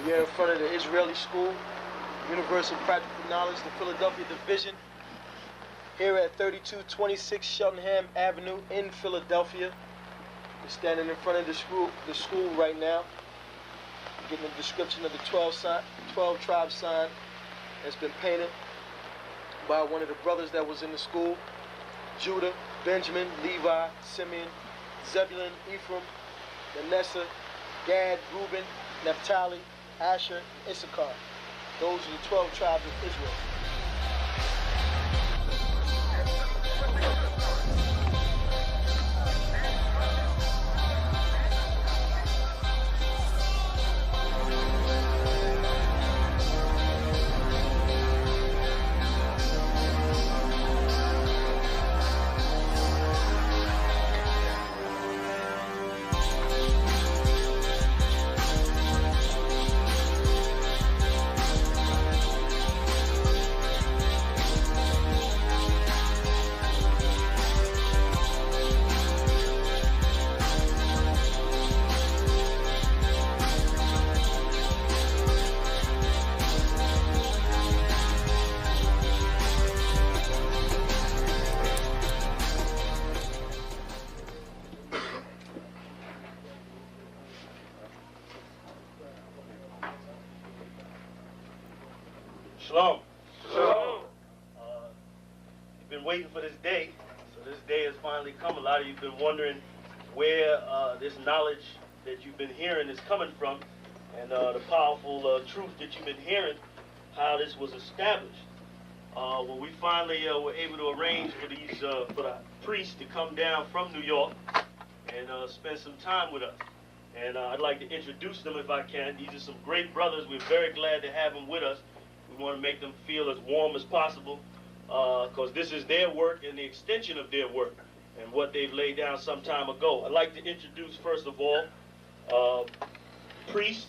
We are in front of the Israeli School, Universal Practical Knowledge, the Philadelphia Division, here at 3226 Cheltenham Avenue in Philadelphia. We're standing in front of the school right now, getting a description of the 12 tribe sign that's been painted by one of the brothers that was in the school: Judah, Benjamin, Levi, Simeon, Zebulun, Ephraim, Manasseh, Gad, Reuben, Naphtali, Asher, Isupk. Those are the 12 tribes of Israel. Shalom. Shalom. You've been waiting for this day, so this day has finally come. A lot of you have been wondering where this knowledge that you've been hearing is coming from, and the powerful truth that you've been hearing, how this was established. Well, we finally were able to arrange for the priests to come down from New York and spend some time with us. And I'd like to introduce them if I can. These are some great brothers. We're very glad to have them with us. We want to make them feel as warm as possible, because this is their work and the extension of their work and what they've laid down some time ago. I'd like to introduce, first of all, priest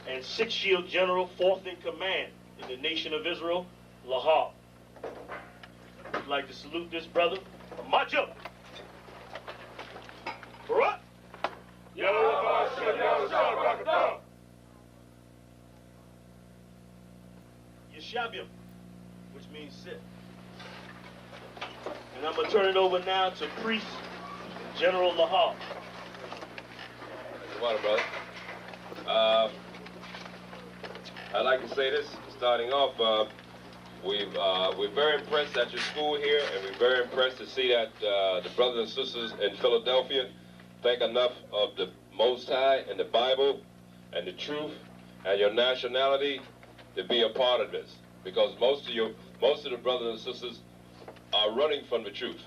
and Sixth Shield General, 4th in command in the nation of Israel, Lahab. I'd like to salute this brother. March up. Barak. Yeshabim, which means sit. And I'm going to turn it over now to Priest General Lahab. Water, brother. I'd like to say this, starting off, we're very impressed at your school here, and we're very impressed to see that the brothers and sisters in Philadelphia think enough of the Most High and the Bible and the truth and your nationality to be a part of this, because most of the brothers and sisters are running from the truth.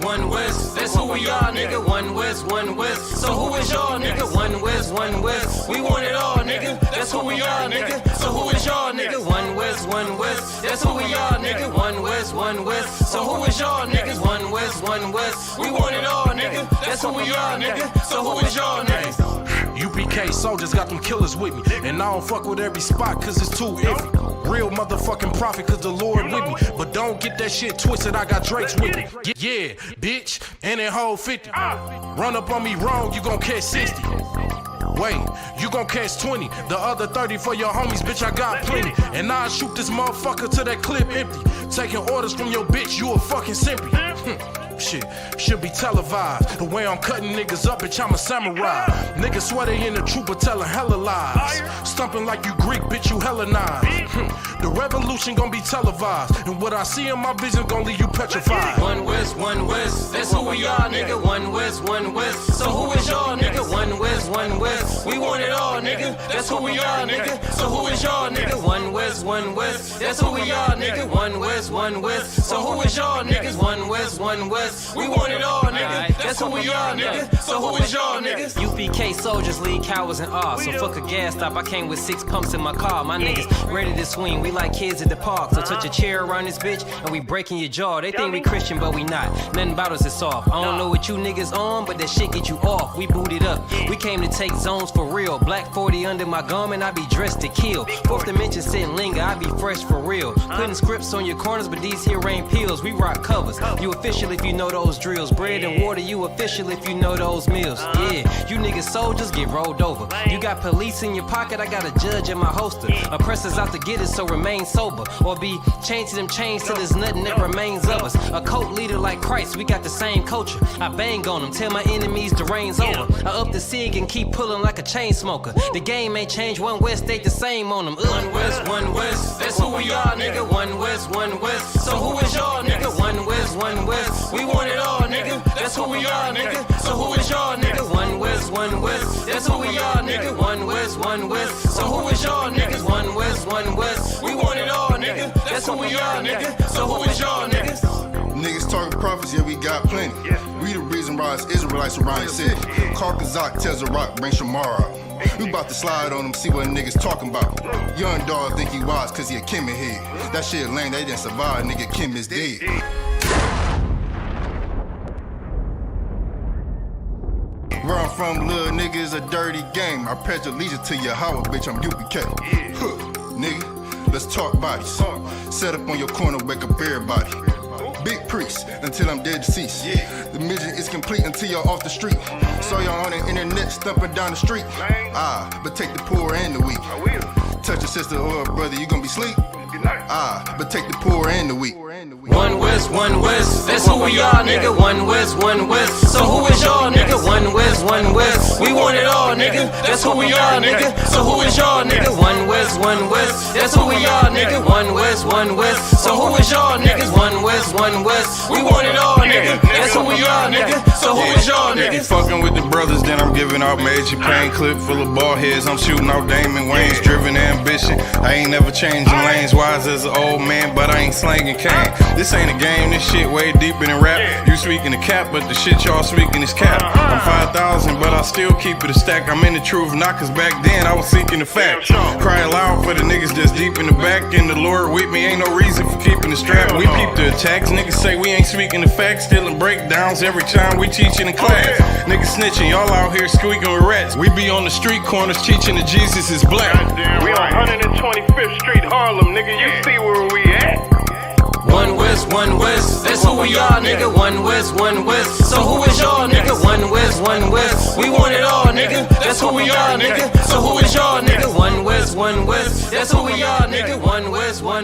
One West, that's who we are, nigga. One West, One West. So who is y'all, nigga? One West, One West. We want it all, nigga. That's who we are, nigga. So who is y'all, nigga? One West, One West. That's who we are, nigga. One West, One West. So who is y'all, niggas? One West, One West. We want it all, nigga. That's who we are, nigga. So who is y'all, niggas? UPK soldiers got them killers with me, and I don't fuck with every spot cause it's too iffy. Real motherfucking prophet cause the Lord with me, but don't get that shit twisted, I got Drake's with me. Yeah, bitch, and that whole 50. Run up on me wrong, you gon' catch 60. Wait, you gon' catch 20. The other 30 for your homies, bitch, I got plenty. And I'll shoot this motherfucker till that clip empty. Taking orders from your bitch, you a fucking simpy. Shit, should be televised. The way I'm cutting niggas up, bitch, I'm a samurai. Niggas swear they in the truth, but telling hella lies. Stumping like you Greek, bitch, you Hellenized. The revolution gon' be televised, and what I see in my vision gon' leave you petrified. One West, One West, that's who we are, nigga. One West, One West. So who is y'all, nigga? One West, One West. We want it all, nigga. That's who we are, nigga. So who is y'all, nigga? One West, One West. That's who we are, nigga. One West, One West. So who is y'all, niggas? One West, One West. West. We want it all, nigga. That's who we are, nigga. So who is y'all, niggas? UPK soldiers lead cowards in awe. So fuck a gas stop. I came with 6 pumps in my car. My niggas ready to swing. We like kids at the park. So touch a chair around this bitch and we breaking your jaw. They think we Christian, but we not. Nothing about us is soft. I don't know what you niggas on, but that shit get you off. We booted up. We came to take zones for real. Black 40 under my garment. I be dressed to kill. Fourth dimension sitting linger. I be fresh for real. Putting scripts on your corners, but these here ain't pills. We rock covers. You official if you know those drills. Bread and water, you official if you know those meals. Yeah, you niggas soldiers get rolled over. You got police in your pocket, I got a judge in my holster. Oppressors out to get us, so remain sober. Or be chained to them chains till there's nothing that remains of us. A cult leader like Christ, we got the same culture. I bang on them, tell my enemies the reign's over. I up the sig and keep pulling like a chain smoker. The game ain't changed, one West stayed the same on them. One West, that's who we are, nigga. One West. So who is y'all, nigga? One West. We want it all, nigga. That's who we are, nigga. So who is y'all, nigga? One West. That's who we are, nigga. One West. So who is y'all, niggas? One West. We want it all, nigga. That's who we are, nigga. So who is y'all, niggas? Niggas talking prophets, yeah, we got plenty. We the reason why it's Israelites around the city. Call Kazak, tells a rock, bring Shamar out. We about to slide on them, see what niggas talking about. Young dog think he wise cause he a Kim in here. That shit lame, they didn't survive, nigga, Kim is dead. Where I'm from, little nigga, is a dirty game. I pledge allegiance to Yahweh, bitch, I'm UPK. Huh, nigga, let's talk bodies. Set up on your corner, wake up everybody. Big priest, until I'm dead deceased. The mission is complete until you're off the street. So y'all on the internet, stumping down the street. But take the poor and the weak. Touch your sister or brother, you gonna be sleep. But take the poor and the weak. One West, that's who we are, nigga. One West. So who is y'all, nigga? One West. We want it all, nigga. That's who we are, nigga. So who is y'all, nigga? One West. That's who we are, nigga. One West. So who is y'all, niggas? One West. We want it all, nigga. That's who we are, nigga. So who is y'all, niggas? Fucking with the brothers, then I'm giving out major pain. Clip full of ball heads, I'm shooting out Damon Wayne's. Driven ambition, I ain't never changing lanes. Wise as an old man, but I ain't slanging cane. This ain't a game, this shit way deeper than rap. You speaking the cap, but the shit y'all speaking is cap. I'm 5,000, but I still keep it a stack. I'm in the truth, not cause back then I was seeking the fact. Cry aloud for the niggas that's deep in the back. And the Lord with me, ain't no reason for keeping the strap. We peep the attacks, niggas say we ain't speaking the facts. Stealing breakdowns every time we teaching in class. Niggas snitching, y'all out here squeaking with rats. We be on the street corners teaching that Jesus is black. We on 125th Street, Harlem, nigga, you see where we at? One West, that's who we are, nigga. One West. So who is y'all, nigga? One West. We want it all, nigga. That's who we are, nigga. So who is y'all, nigga? One West. That's who we are, nigga. One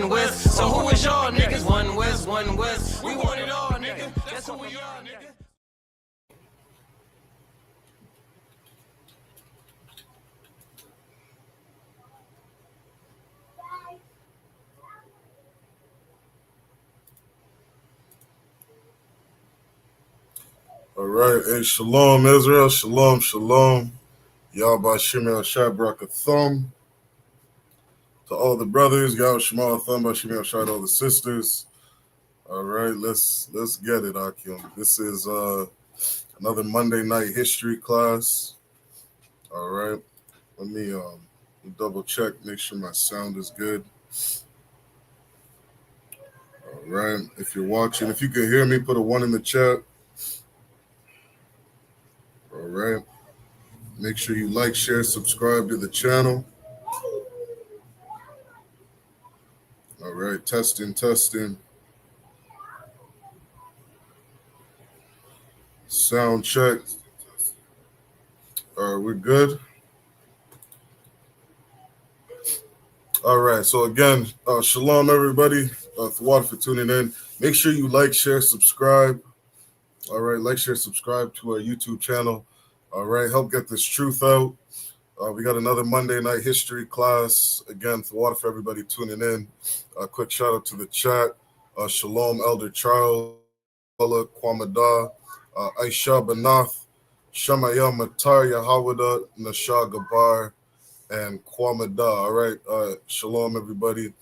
West. So who is y'all, niggas? One West. We want it all, nigga. That's who we are, nigga. All right, hey, shalom, Israel, shalom. Yahweh Shemel Shabraka Thumb. To all the brothers, Yahweh Shemal Thumb by Shemel Shad, all the sisters. All right, let's get it, Akim. This is another Monday night history class. All right, let me double check, make sure my sound is good. All right, if you're watching, if you can hear me, put a 1 in the chat. All right. Make sure you like, share, subscribe to the channel. All right. Testing. Sound check. All right. We're good. All right. So again, shalom, everybody. Thawad for tuning in. Make sure you like, share, subscribe. All right, like, share, subscribe to our YouTube channel. All right, help get this truth out. We got another Monday night history class. Again, Thawad for everybody tuning in. Quick shout out to the chat. Shalom, Elder Charles, Kwamada, Aisha Banath, Shamaya Matar, Yahawada, Nasha Gabar, and Kwamada. All right, shalom, everybody.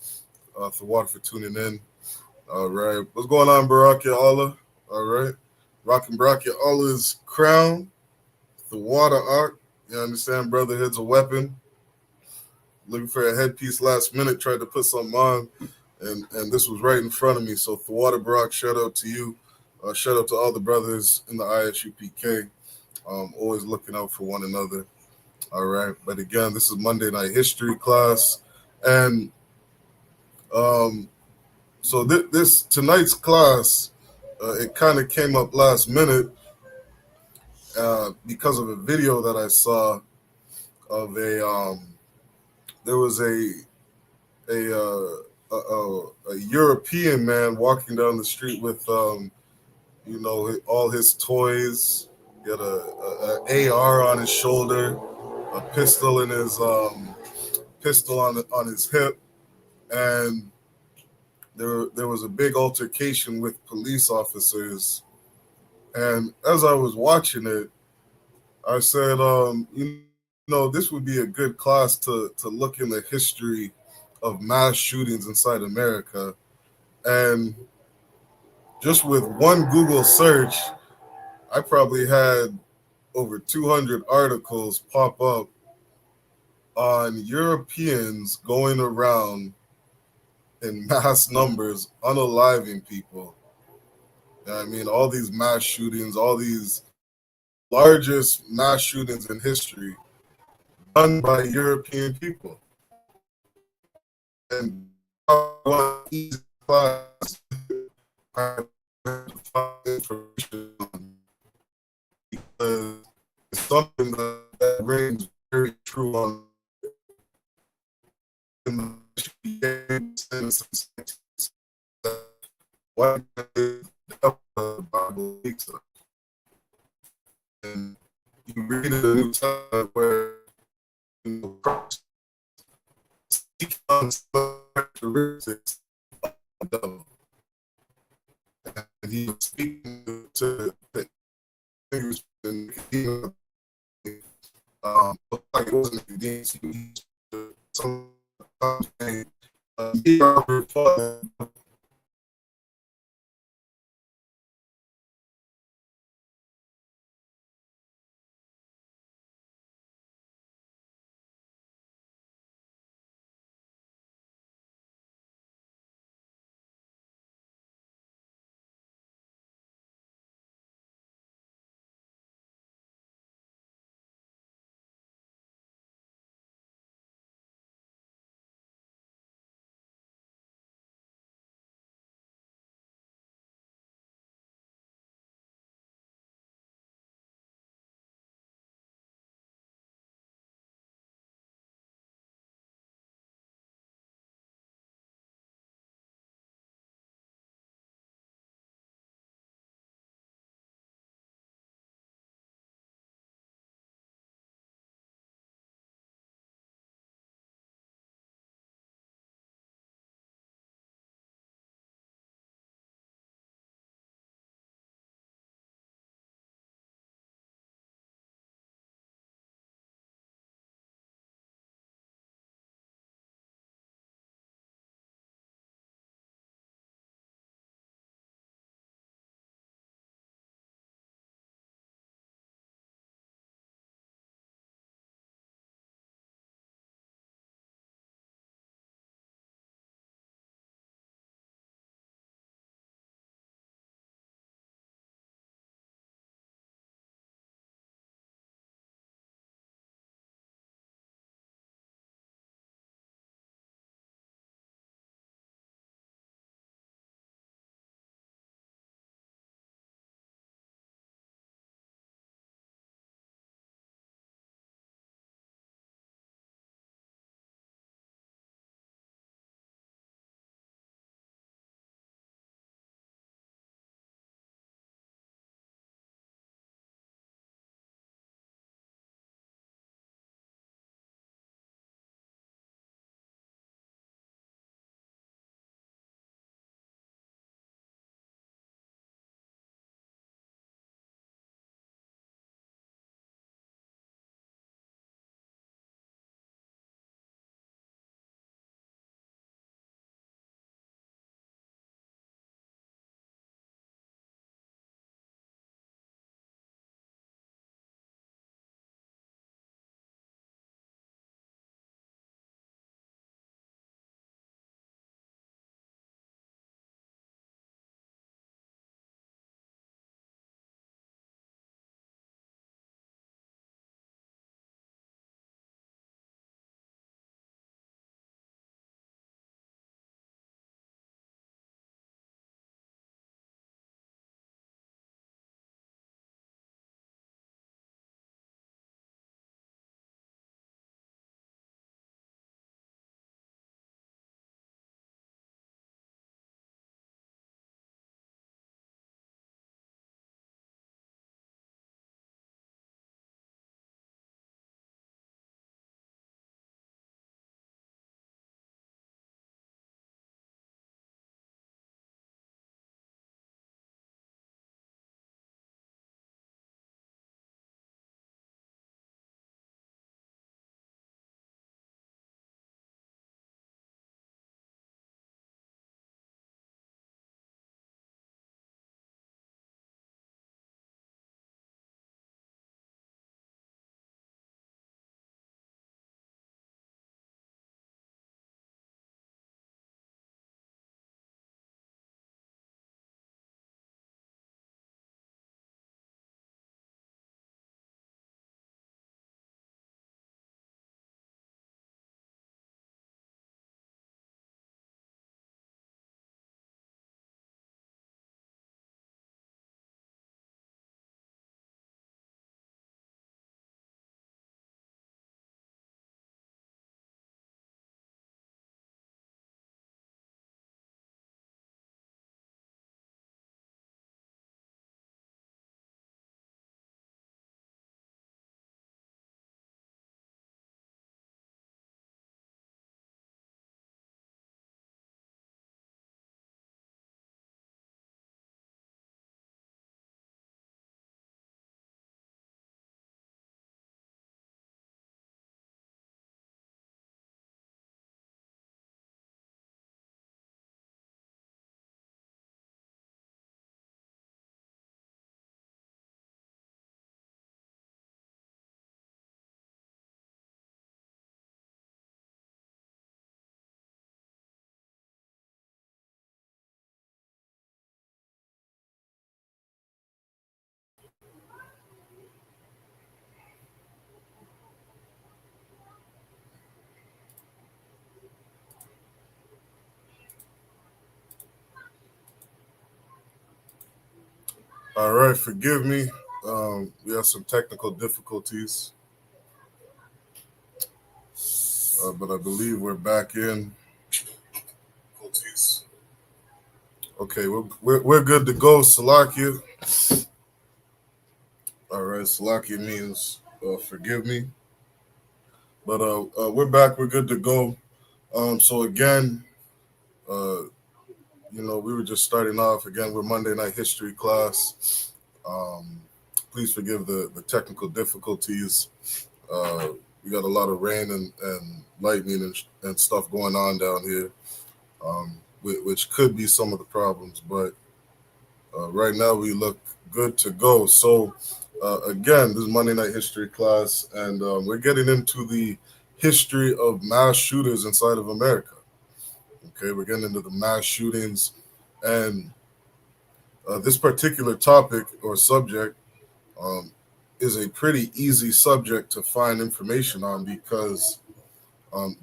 Thawad for tuning in. All right, what's going on, Barak Ya Allah? All right. rocking bracket, all his crown, the water arc. You understand? Brotherhood's a weapon. Looking for a headpiece last minute, tried to put something on, and this was right in front of me. So Thawada Barak, shout out to you. Shout out to all the brothers in the ISUPK. Always looking out for one another. All right. But again, this is Monday Night History class. And so this tonight's class, it kind of came up last minute because of a video that I saw of there was a European man walking down the street with all his toys. He had a AR on his shoulder, a pistol in his pistol on his hip, and there was a big altercation with police officers. And as I was watching it, I said, this would be a good class to look in the history of mass shootings inside America. And just with one Google search, I probably had over 200 articles pop up on Europeans going around in mass numbers, unaliving people. I mean, all these mass shootings, all these largest mass shootings in history done by European people. And one easy class I have to find information on, because it's something that rings very true on in the why the Bible speaks of. And you read in the New Testament where Christ speaks on some characteristics of the devil. And he was speaking to the fingers and Nicodemus. Like it wasn't Nicodemus, he was sometimes saying, ye are your father, All right, forgive me. We have some technical difficulties, but I believe we're back in. Okay, we're good to go. Salakia. All right, Salakia means forgive me. But we're back. We're good to go. So again, we were just starting off. Again, we're Monday night history class. Please forgive the technical difficulties. We got a lot of rain and lightning and stuff going on down here, which could be some of the problems. But right now we look good to go. So again, this is Monday night history class, and we're getting into the history of mass shooters inside of America. Okay, we're getting into the mass shootings, and this particular topic or subject is a pretty easy subject to find information on because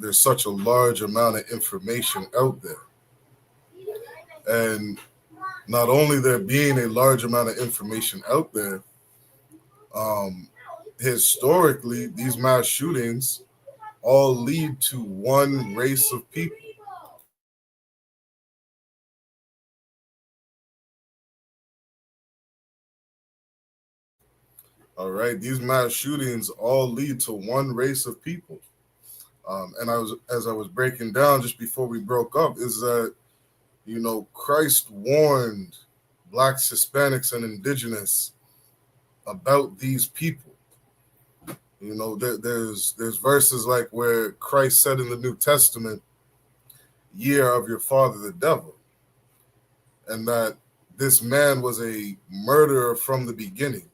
there's such a large amount of information out there. And not only there being a large amount of information out there, historically, these mass shootings all lead to one race of people. All right, these mass shootings all lead to one race of people. And as I was breaking down just before we broke up, is that, Christ warned Blacks, Hispanics, and Indigenous about these people. There's verses like where Christ said in the New Testament, "Ye are of your father the devil," and that this man was a murderer from the beginning,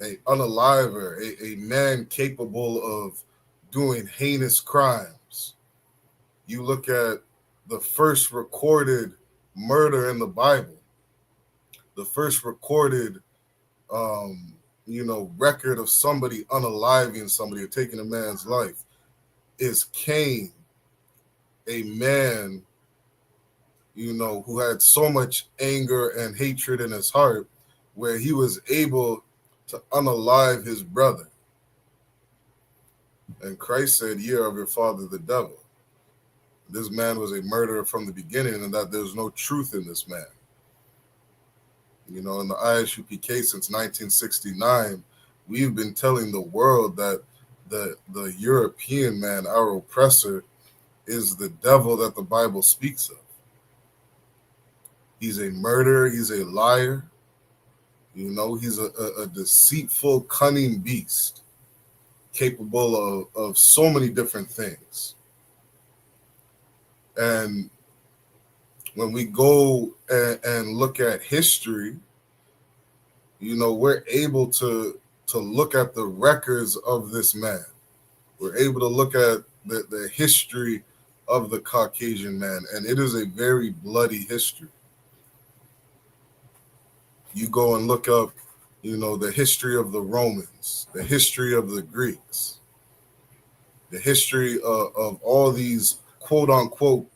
a unaliver, a man capable of doing heinous crimes. You look at the first recorded murder in the Bible, the first recorded record of somebody unaliving somebody or taking a man's life is Cain, a man, who had so much anger and hatred in his heart where he was able to unalive his brother. And Christ said, "Ye are of your father the devil." This man was a murderer from the beginning, and that there's no truth in this man. In the Isupk since 1969, we've been telling the world that the European man, our oppressor, is the devil that the Bible speaks of. He's a murderer. He's a liar. He's a deceitful, cunning beast, capable of so many different things. And when we go and look at history, we're able to look at the records of this man. We're able to look at the history of the Caucasian man, and it is a very bloody history. You go and look up, the history of the Romans, the history of the Greeks, the history of all these quote unquote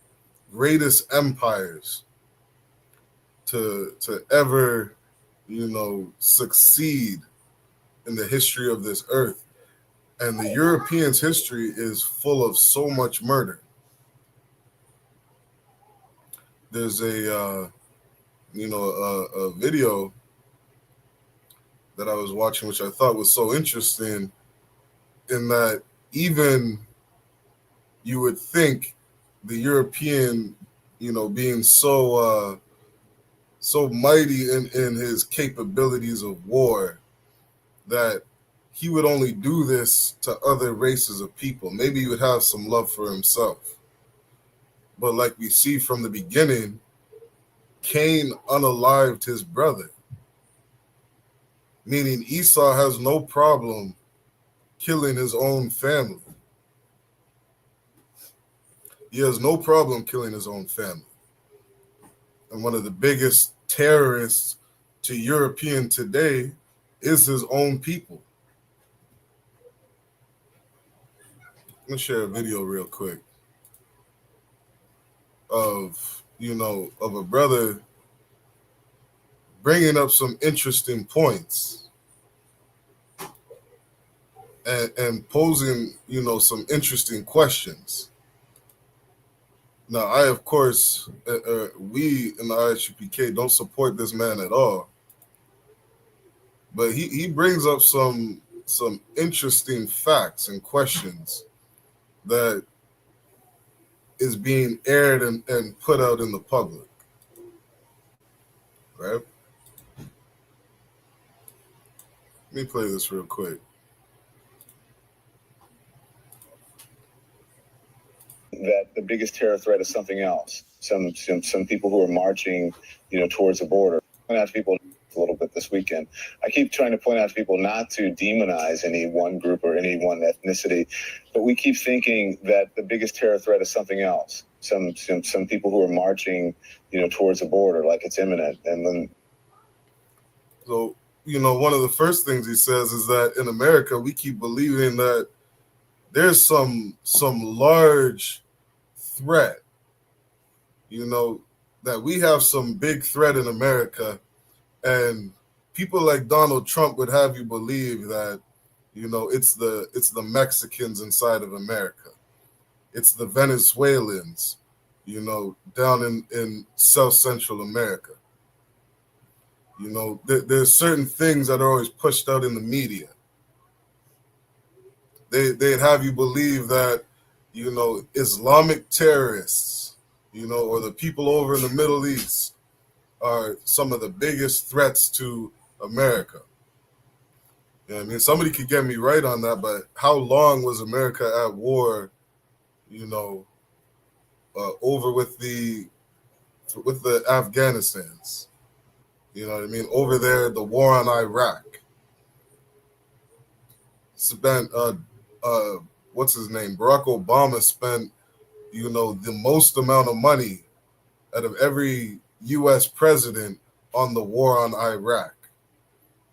greatest empires to ever, succeed in the history of this earth. And the Europeans' history is full of so much murder. There's a video that I was watching, which I thought was so interesting, in that even you would think the European, being so mighty in his capabilities of war, that he would only do this to other races of people. Maybe he would have some love for himself. But like we see from the beginning, Cain unalived his brother, meaning Esau has no problem killing his own family. He has no problem killing his own family. And one of the biggest terrorists to European today is his own people. I'm gonna share a video real quick of a brother bringing up some interesting points and posing, some interesting questions. Now, I, of course, we in the ISUPK don't support this man at all, but he brings up some interesting facts and questions that is being aired and put out in the public, right? Let me play this real quick. That the biggest terror threat is something else. Some people who are marching, towards the border. Point out to people a little bit this weekend. I keep trying to point out to people not to demonize any one group or any one ethnicity, but we keep thinking that the biggest terror threat is something else. Some people who are marching, towards the border like it's imminent, and then. So, one of the first things he says is that in America we keep believing that there's some large threat, that we have some big threat in America, and people like Donald Trump would have you believe that, it's the Mexicans inside of America. It's the Venezuelans, down in South Central America. There's certain things that are always pushed out in the media. They'd have you believe that, Islamic terrorists, or the people over in the Middle East are some of the biggest threats to America. Somebody could get me right on that, but how long was America at war, over with the Afghanistans? Over there, the war on Iraq. Spent, what's his name? Barack Obama spent, the most amount of money out of every U.S. president on the war on Iraq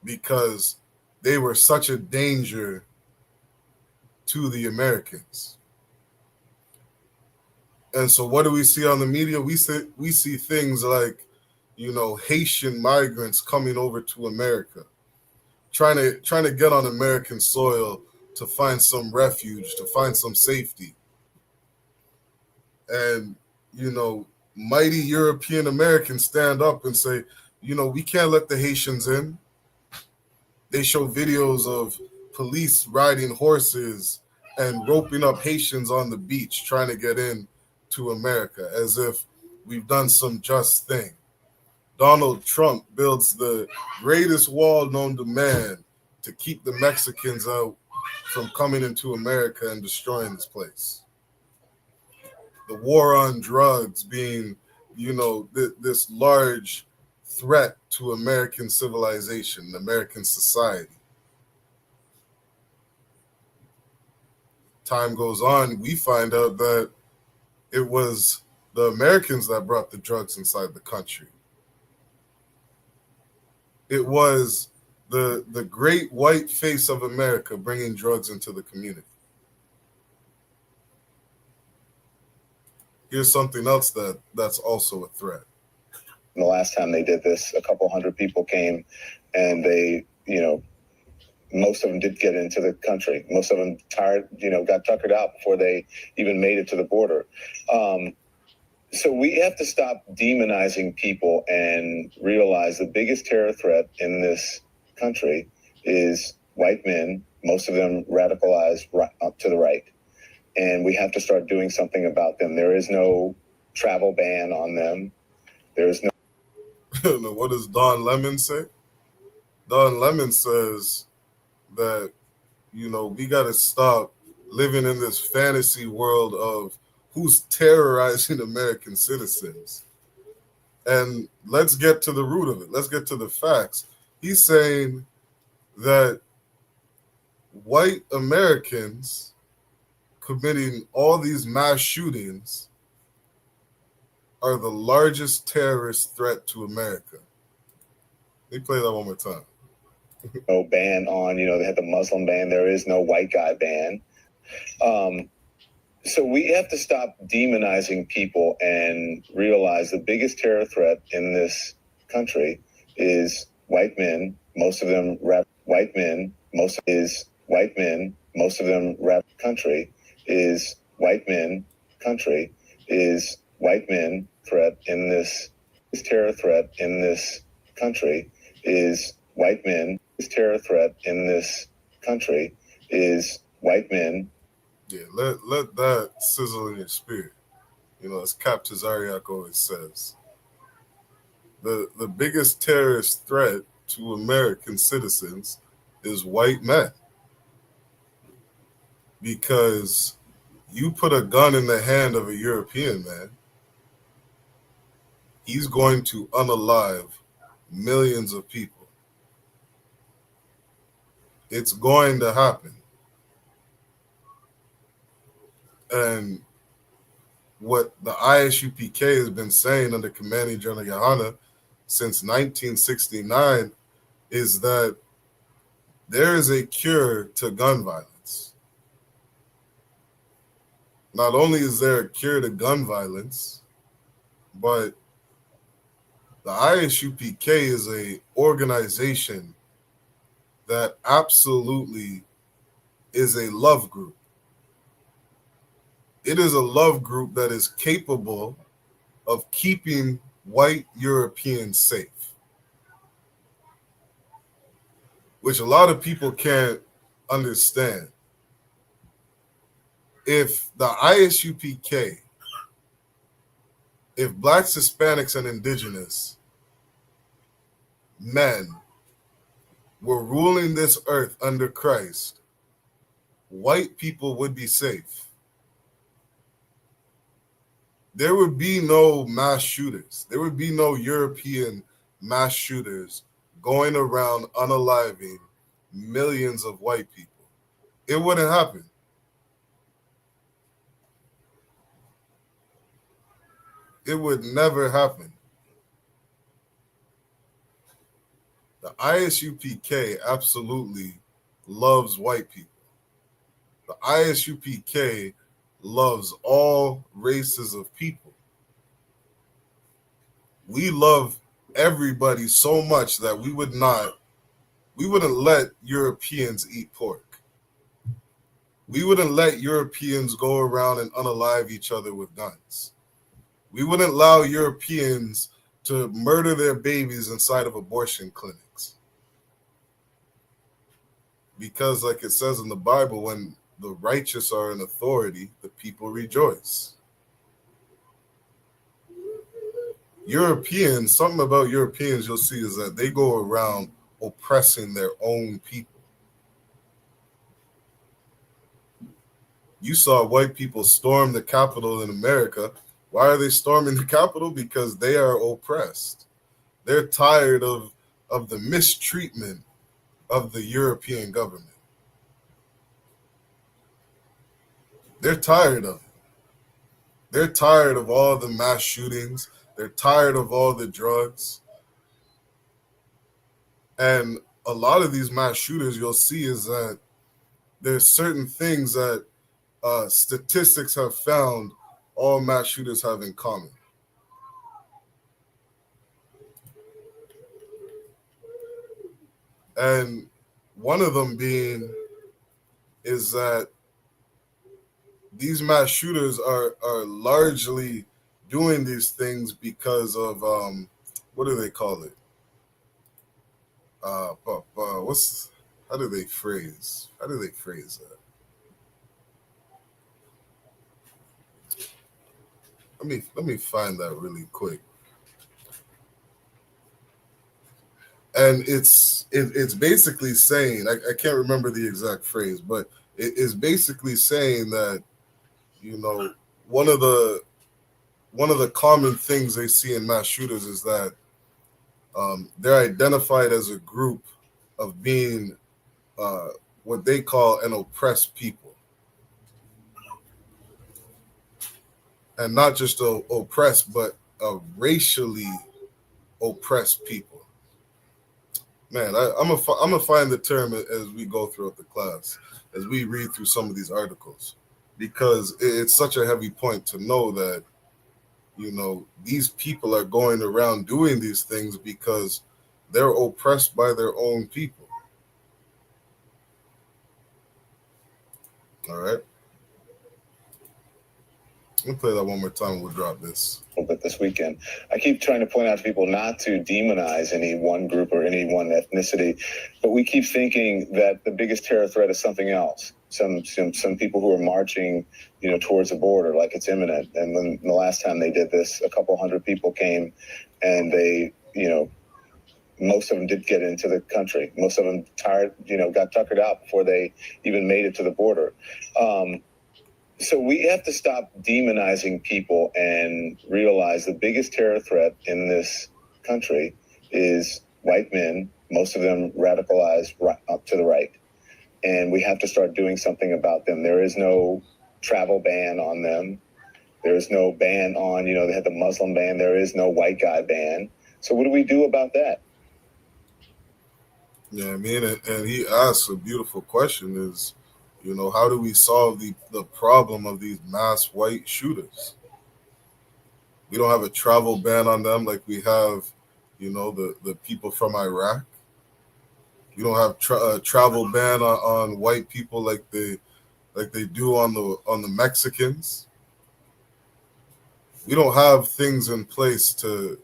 because they were such a danger to the Americans. And so what do we see on the media? We see things like, Haitian migrants coming over to America, trying to get on American soil to find some refuge, to find some safety. And, mighty European Americans stand up and say, we can't let the Haitians in. They show videos of police riding horses and roping up Haitians on the beach trying to get in to America as if we've done some just thing. Donald Trump builds the greatest wall known to man to keep the Mexicans out from coming into America and destroying this place. The war on drugs being, this large threat to American civilization, American society. Time goes on, we find out that it was the Americans that brought the drugs inside the country. It was the great white face of America bringing drugs into the community. Here's something else that's also a threat. The last time they did this, a couple hundred people came, and they, most of them did get into the country. Most of them got tuckered out before they even made it to the border. So we have to stop demonizing people and realize the biggest terror threat in this country is white men, most of them radicalized up to the right. And we have to start doing something about them. There is no travel ban on them. There is no... What does Don Lemon say? Don Lemon says that, we got to stop living in this fantasy world of who's terrorizing American citizens. And let's get to the root of it. Let's get to the facts. He's saying that white Americans committing all these mass shootings are the largest terrorist threat to America. Let me play that one more time. No ban on, they had the Muslim ban. There is no white guy ban. So we have to stop demonizing people and realize the biggest terror threat in this country is white men, most of them rap white men, most is white men, most of them rap country is white men, country is white men threat in this terror threat in this country is white men. This terror threat in this country is white men. Yeah, let that sizzle in your spirit. You know, as Cap Tazariak always says, the biggest terrorist threat to American citizens is white men. Because you put a gun in the hand of a European man, he's going to unalive millions of people. It's going to happen. And what the ISUPK has been saying under Commanding General Yohana since 1969 is that there is a cure to gun violence. Not only is there a cure to gun violence, but the ISUPK is a organization that absolutely is a love group. It is a love group that is capable of keeping white Europeans safe, which a lot of people can't understand. If the ISUPK, if Blacks, Hispanics, and Indigenous men were ruling this earth under Christ, white people would be safe. There would be no mass shooters. There would be no European mass shooters going around unaliving millions of white people. It wouldn't happen. It would never happen. The ISUPK absolutely loves white people. The ISUPK loves all races of people. We love everybody so much that we wouldn't let Europeans eat pork. We wouldn't let Europeans go around and unalive each other with guns. We wouldn't allow Europeans to murder their babies inside of abortion clinics. Because, like it says in the Bible, when the righteous are in authority, the people rejoice. Europeans, something about Europeans you'll see is that they go around oppressing their own people. You saw white people storm the Capitol in America. Why are they storming the Capitol? Because they are oppressed. They're tired of the mistreatment of the European government. They're tired of it. They're tired of all the mass shootings. They're tired of all the drugs. And a lot of these mass shooters you'll see is that there's certain things that statistics have found all mass shooters have in common. And one of them being is that these mass shooters are largely doing these things because of what do they call it? How do they phrase that? Let me find that really quick. And it's basically saying, I can't remember the exact phrase, but it is basically saying that, you know, one of the common things they see in mass shooters is that they're identified as a group of being what they call an oppressed people. And not just oppressed, but racially oppressed people. Man, I'm gonna find the term as we go throughout the class, as we read through some of these articles, because it's such a heavy point to know that, you know, these people are going around doing these things because they're oppressed by their own people. All right. Let me play that one more time and we'll drop this. A little bit this weekend. I keep trying to point out to people not to demonize any one group or any one ethnicity, but we keep thinking that the biggest terror threat is something else. Some people who are marching, towards the border like it's imminent. And when the last time they did this, a couple hundred people came, and they, most of them did get into the country. Most of them got tuckered out before they even made it to the border. So we have to stop demonizing people and realize the biggest terror threat in this country is white men, most of them radicalized up to the right. And we have to start doing something about them. There is no travel ban on them. There is no ban on, they had the Muslim ban. There is no white guy ban. So what do we do about that? Yeah, I mean, and he asks a beautiful question is, how do we solve the problem of these mass white shooters? We don't have a travel ban on them like we have, the people from Iraq. We don't have a travel ban on white people like they do on the Mexicans. We don't have things in place to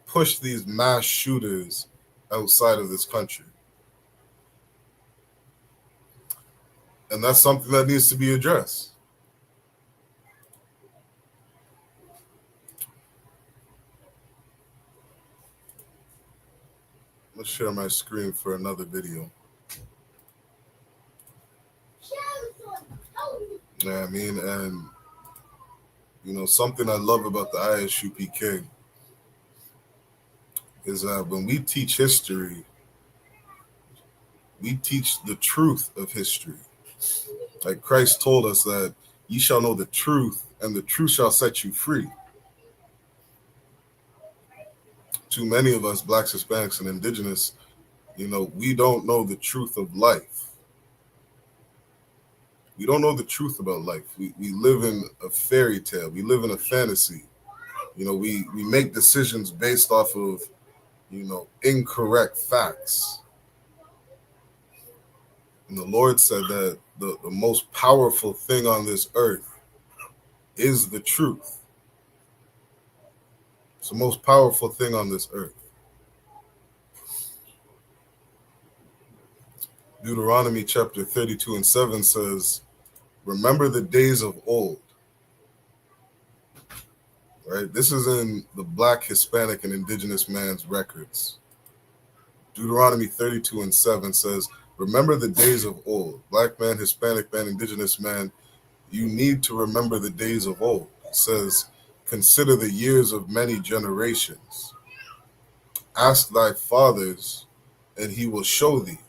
push these mass shooters outside of this country. And that's something that needs to be addressed. Let's share my screen for another video. Yeah, I mean, and something I love about the ISUPK is that when we teach history, we teach the truth of history. Like Christ told us that ye shall know the truth, and the truth shall set you free. Too many of us, Blacks, Hispanics, and Indigenous, we don't know the truth of life. We don't know the truth about life. We live in a fairy tale. We live in a fantasy. We make decisions based off of, incorrect facts. And the Lord said that the most powerful thing on this earth is the truth. It's the most powerful thing on this earth. Deuteronomy chapter 32:7 says, remember the days of old. Right? This is in the Black, Hispanic, and Indigenous man's records. Deuteronomy 32:7 says, remember the days of old. Black man, Hispanic man, Indigenous man, you need to remember the days of old. It says, consider the years of many generations. Ask thy fathers, and he will show thee.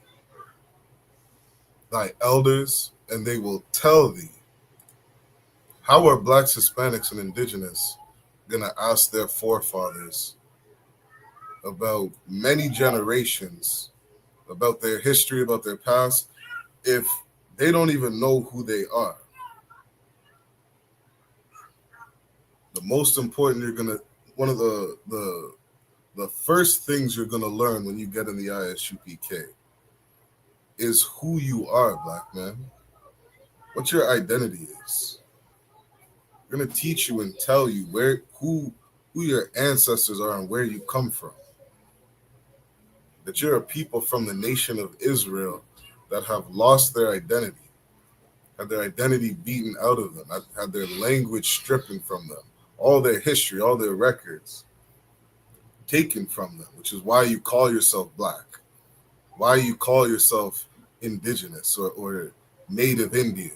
Thy elders, and they will tell thee. How are Blacks, Hispanics, and Indigenous going to ask their forefathers about many generations, about their history, about their past, if they don't even know who they are? The most important, one of the first things you're going to learn when you get in the ISUPK is who you are, Black man. What your identity is. We're going to teach you and tell you who your ancestors are and where you come from. That you're a people from the nation of Israel that have lost their identity, had their identity beaten out of them, had their language stripped from them, all their history, all their records taken from them, which is why you call yourself Black, why you call yourself Indigenous or Native Indian,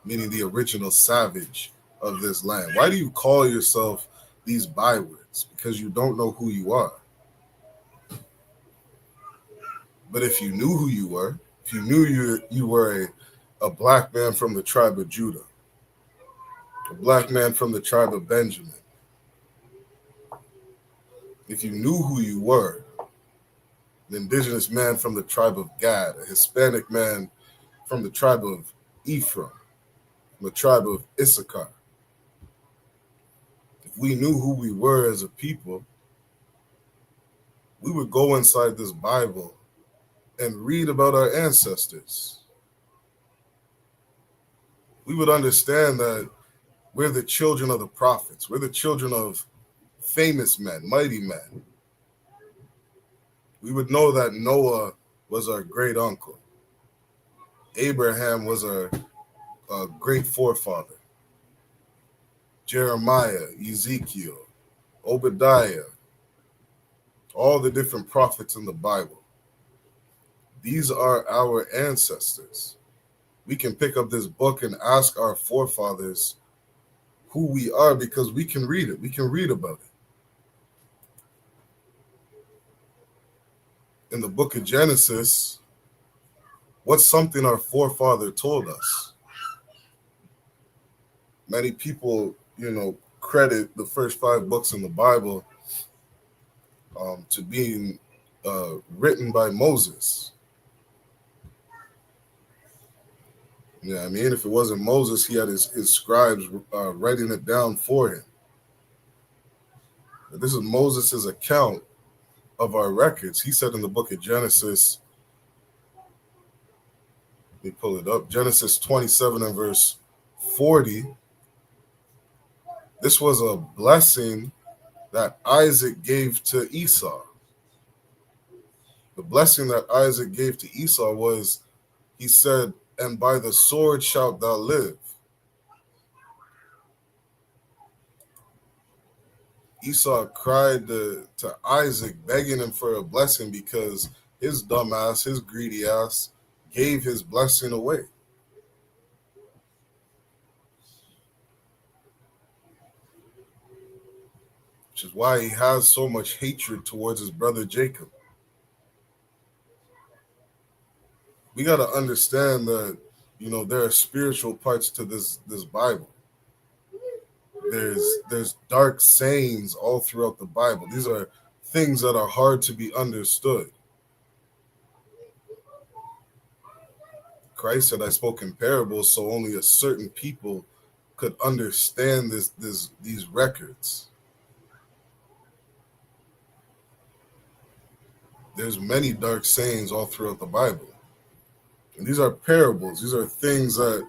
meaning the original savage of this land. Why do you call yourself these bywords? Because you don't know who you are. But if you knew who you were, if you knew you were a Black man from the tribe of Judah, a Black man from the tribe of Benjamin, if you knew who you were, an Indigenous man from the tribe of Gad, a Hispanic man from the tribe of Ephraim, from the tribe of Issachar, if we knew who we were as a people, we would go inside this Bible and read about our ancestors, we would understand that we're the children of the prophets. We're the children of famous men, mighty men. We would know that Noah was our great uncle. Abraham was our great forefather. Jeremiah, Ezekiel, Obadiah, all the different prophets in the Bible. These are our ancestors. We can pick up this book and ask our forefathers who we are because we can read it. We can read about it. In the book of Genesis, what's something our forefather told us? Many people, credit the first 5 books in the Bible to being written by Moses. Yeah, I mean, if it wasn't Moses, he had his scribes writing it down for him. But this is Moses' account of our records. He said in the book of Genesis, let me pull it up, Genesis 27 and verse 40, this was a blessing that Isaac gave to Esau. The blessing that Isaac gave to Esau was, he said, and by the sword shalt thou live. Esau cried to Isaac, begging him for a blessing because his dumb ass, his greedy ass, gave his blessing away. Which is why he has so much hatred towards his brother Jacob. We got to understand that, there are spiritual parts to this Bible. There's dark sayings all throughout the Bible. These are things that are hard to be understood. Christ said, I spoke in parables, so only a certain people could understand these records. There's many dark sayings all throughout the Bible. And these are parables. These are things that,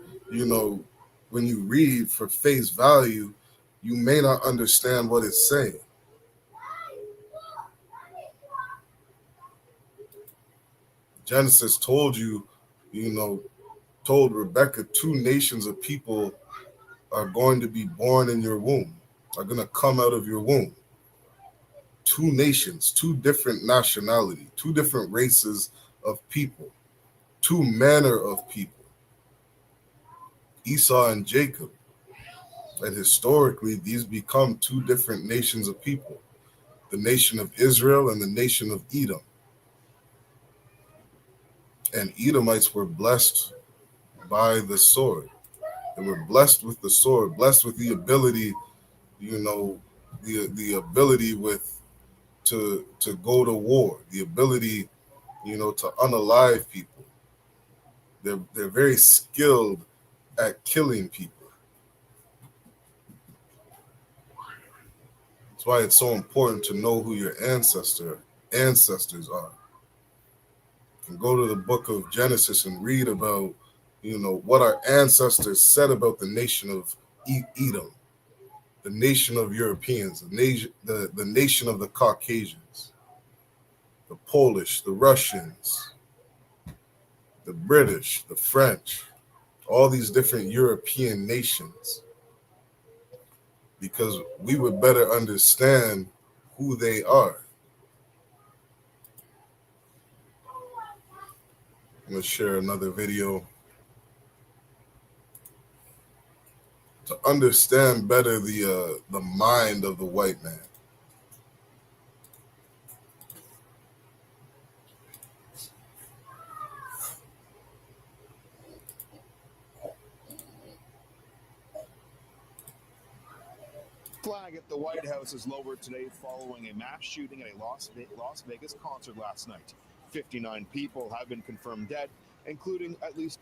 when you read for face value, you may not understand what it's saying. Genesis told told Rebecca 2 nations of people are going to be born in your womb, are going to come out of your womb. 2 nations, 2 different nationalities, 2 different races of people, 2 manner of people. Esau and Jacob. And historically, these become 2 different nations of people. The nation of Israel and the nation of Edom. And Edomites were blessed by the sword. They were blessed with the sword, blessed with the ability, the ability to go to war, the ability, to unalive people. They're very skilled at killing people. That's why it's so important to know who your ancestors are. You can go to the book of Genesis and read about, what our ancestors said about the nation of Edom, the nation of Europeans, the nation of the Caucasians, the Polish, the Russians, the British, the French, all these different European nations, because we would better understand who they are. I'm going to share another video to understand better the mind of the white man. Flag at the White House is lowered today following a mass shooting at a Las Vegas concert last night. 59 people have been confirmed dead, including at least.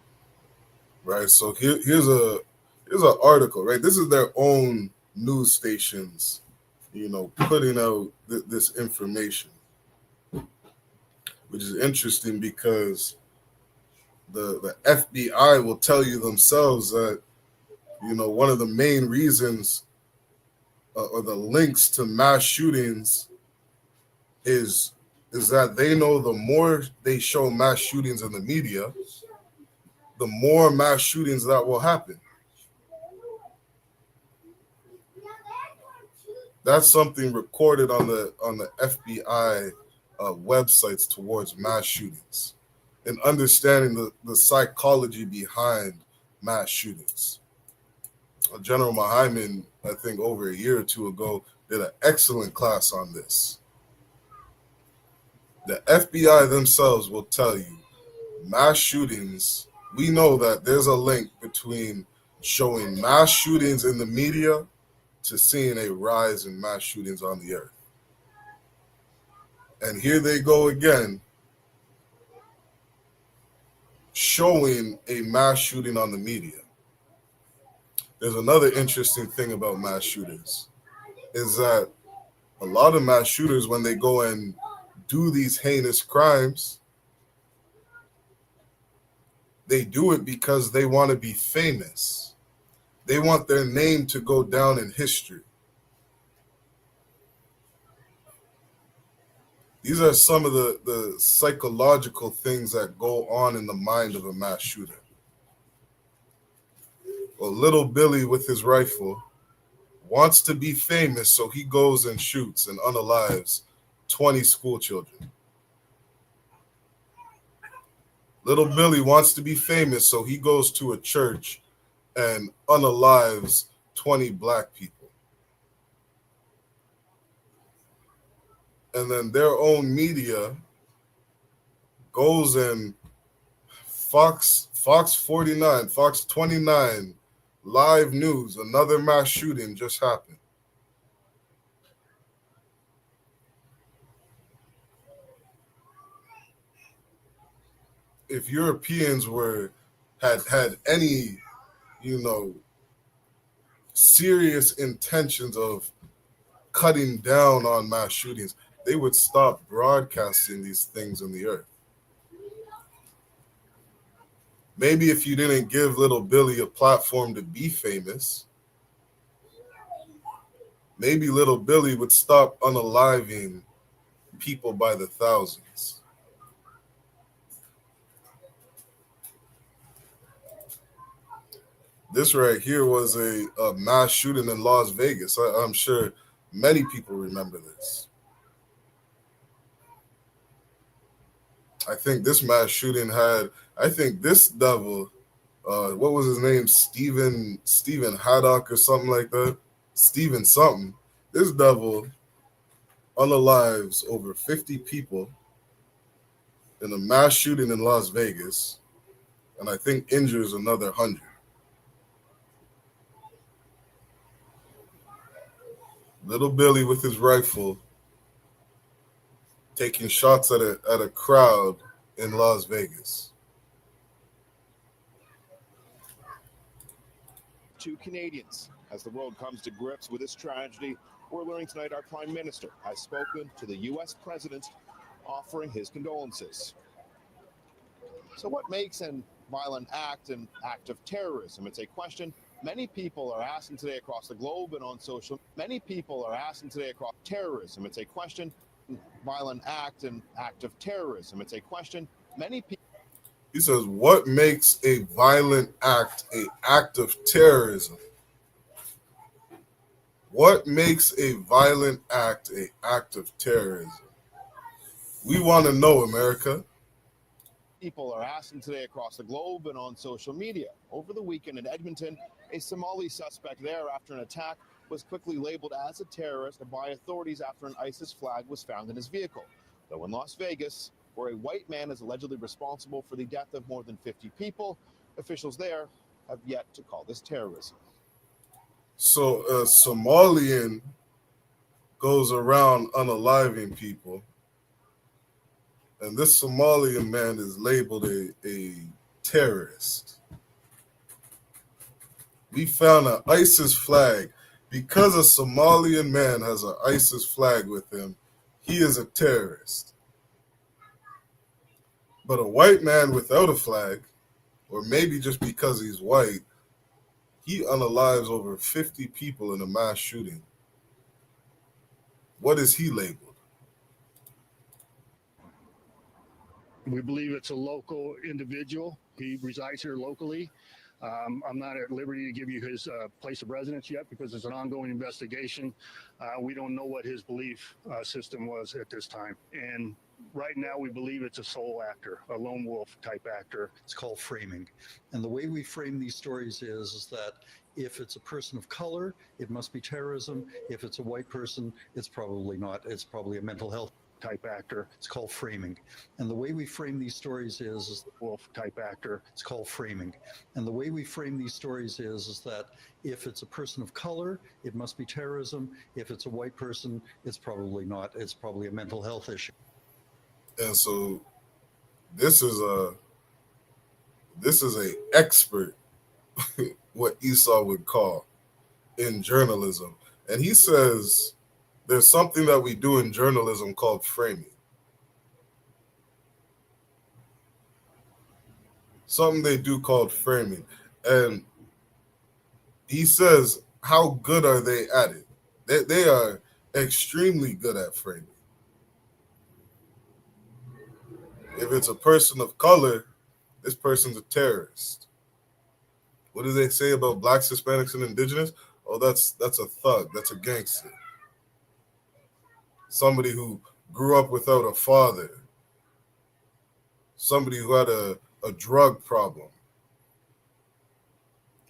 Right. So here's an article. Right. This is their own news stations, putting out this information. which is interesting because the FBI will tell you themselves that, one of the main reasons or the links to mass shootings is that they know the more they show mass shootings in the media, the more mass shootings that will happen. That's something recorded on the FBI websites towards mass shootings and understanding the psychology behind mass shootings. General Mahaiman, I think over a year or two ago, did an excellent class on this. The FBI themselves will tell you mass shootings, we know that there's a link between showing mass shootings in the media to seeing a rise in mass shootings on the earth. And here they go again, showing a mass shooting on the media. There's another interesting thing about mass shooters, is that a lot of mass shooters, when they go and do these heinous crimes, they do it because they want to be famous. They want their name to go down in history. These are some of the psychological things that go on in the mind of a mass shooter. Well, little Billy with his rifle wants to be famous, so he goes and shoots and unalives 20 school children. Little Billy wants to be famous, so he goes to a church and unalives 20 black people. And then their own media goes and Fox 49, Fox 29, live news, another mass shooting just happened. If Europeans had any, serious intentions of cutting down on mass shootings, they would stop broadcasting these things in the earth. Maybe if you didn't give little Billy a platform to be famous, maybe little Billy would stop unaliving people by the thousands. This right here was a mass shooting in Las Vegas. I'm sure many people remember this. I think this mass shooting this devil, what was his name? Stephen Haddock or something like that. Stephen something. This devil unalives over 50 people in a mass shooting in Las Vegas, and I think injures another 100. Little Billy with his rifle taking shots at a crowd in Las Vegas. 2 Canadians. As the world comes to grips with this tragedy, we're learning tonight our Prime Minister has spoken to the U.S. President, offering his condolences. So what makes a violent act an act of terrorism? It's a question many people are asking today across the globe and on social. Many people are asking today across terrorism. It's a question. Violent act an act of terrorism. It's a question many people. He says, what makes a violent act an act of terrorism? What makes a violent act an act of terrorism? We want to know, America. People are asking today across the globe and on social media. Over the weekend in Edmonton, a Somali suspect there after an attack was quickly labeled as a terrorist by authorities after an ISIS flag was found in his vehicle. Though in Las Vegas, where a white man is allegedly responsible for the death of more than 50 people, officials there have yet to call this terrorism. So a Somalian goes around unaliving people, and this Somalian man is labeled a terrorist. We found an ISIS flag. Because a Somalian man has an ISIS flag with him, he is a terrorist. But a white man without a flag, or maybe just because he's white, he unalives over 50 people in a mass shooting. What is he labeled? We believe it's a local individual. He resides here locally. I'm not at liberty to give you his place of residence yet because it's an ongoing investigation. We don't know what his belief system was at this time. And right now we believe it's a sole actor, a lone wolf type actor. It's called framing. And the way we frame these stories is that if it's a person of color, it must be terrorism. If it's a white person, it's probably not. It's probably a mental health type actor. It's called framing. And the way we frame these stories is wolf type actor. It's called framing. And the way we frame these stories is that if it's a person of color, it must be terrorism. If it's a white person, it's probably not. It's probably a mental health issue. And so this is a expert, what Esau would call in journalism. And he says there's something that we do in journalism called framing. Something they do called framing. And he says, how good are they at it? They are extremely good at framing. If it's a person of color, this person's a terrorist. What do they say about blacks, Hispanics, and indigenous? Oh, that's a thug. That's a gangster. Somebody who grew up without a father. Somebody who had a drug problem.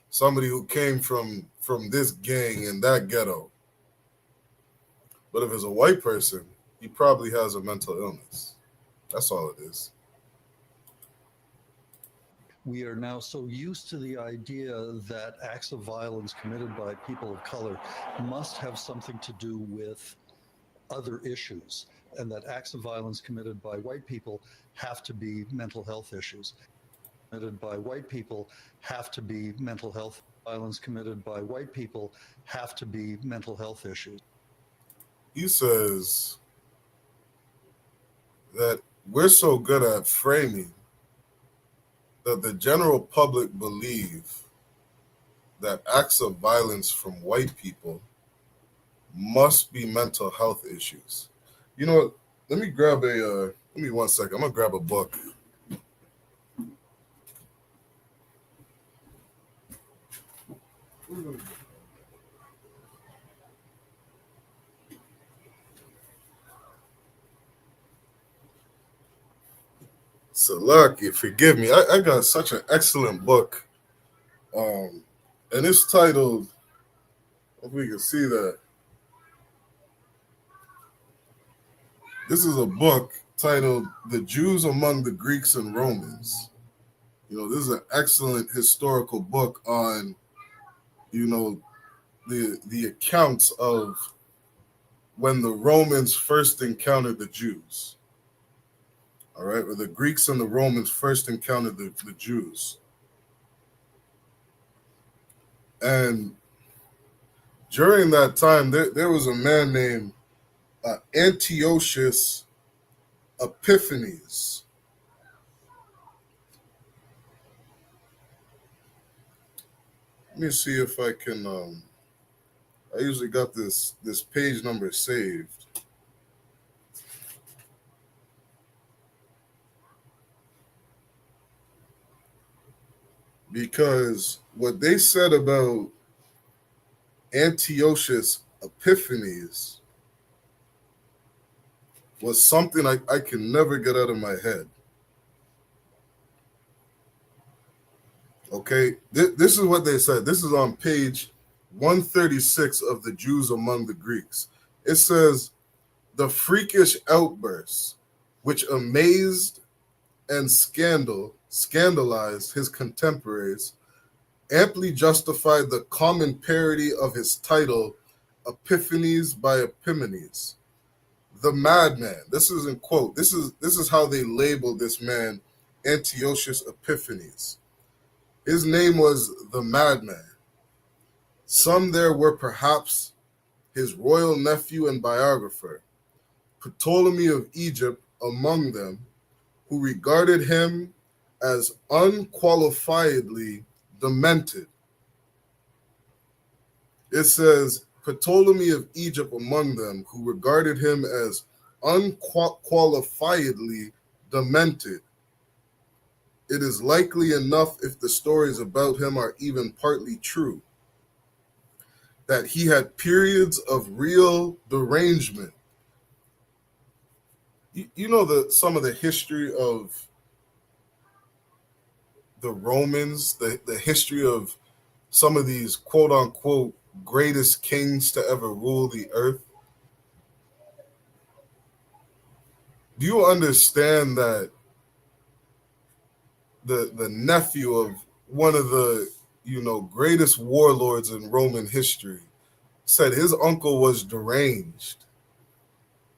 Somebody who came from this gang and that ghetto. But if it's a white person, he probably has a mental illness. That's all it is. We are now so used to the idea that acts of violence committed by people of color must have something to do with other issues, and that acts of violence committed by white people have to be mental health issues. Committed by white people have to be mental health. Violence committed by white people have to be mental health issues. He says that we're so good at framing that the general public believe that acts of violence from white people must be mental health issues. You know what? Let me grab give me 1 second. I'm going to grab a book. So lucky, forgive me. I got such an excellent book. And it's titled, if we can see that. This is a book titled The Jews Among the Greeks and Romans. You know, this is an excellent historical book on, you know, the accounts of when the Romans first encountered the Jews. All right, where the Greeks and the Romans first encountered the Jews. And during that time, there was a man named Antiochus Epiphanes. Let me see if I can. I usually got this page number saved. Because what they said about Antiochus Epiphanes was something I can never get out of my head. Okay, this is what they said. This is on page 136 of The Jews Among the Greeks. It says, the freakish outbursts which amazed and scandalized his contemporaries amply justified the common parody of his title, Epiphanes by Epimanes, the madman. This is in quote. This is how they labeled this man, Antiochus Epiphanes. His name was the madman. Some there were perhaps his royal nephew and biographer, Ptolemy of Egypt among them, who regarded him as unqualifiedly demented. It says, Ptolemy of Egypt among them, who regarded him as unqualifiedly demented. It is likely enough, if the stories about him are even partly true, that he had periods of real derangement. You know some of the history of the Romans, the history of some of these quote-unquote greatest kings to ever rule the earth? Do you understand that the nephew of one of the greatest warlords in Roman history said his uncle was deranged,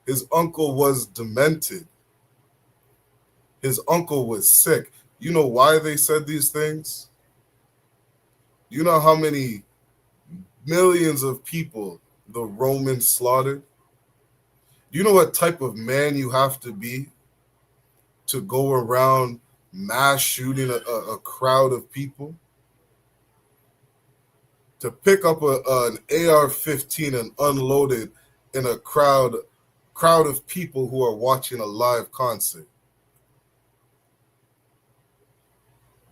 his uncle was demented, his uncle was sick? You know why they said these things? You know how many millions of people the Romans slaughtered? Do you know what type of man you have to be to go around mass shooting a crowd of people? To pick up an AR-15 and unload it in a crowd of people who are watching a live concert.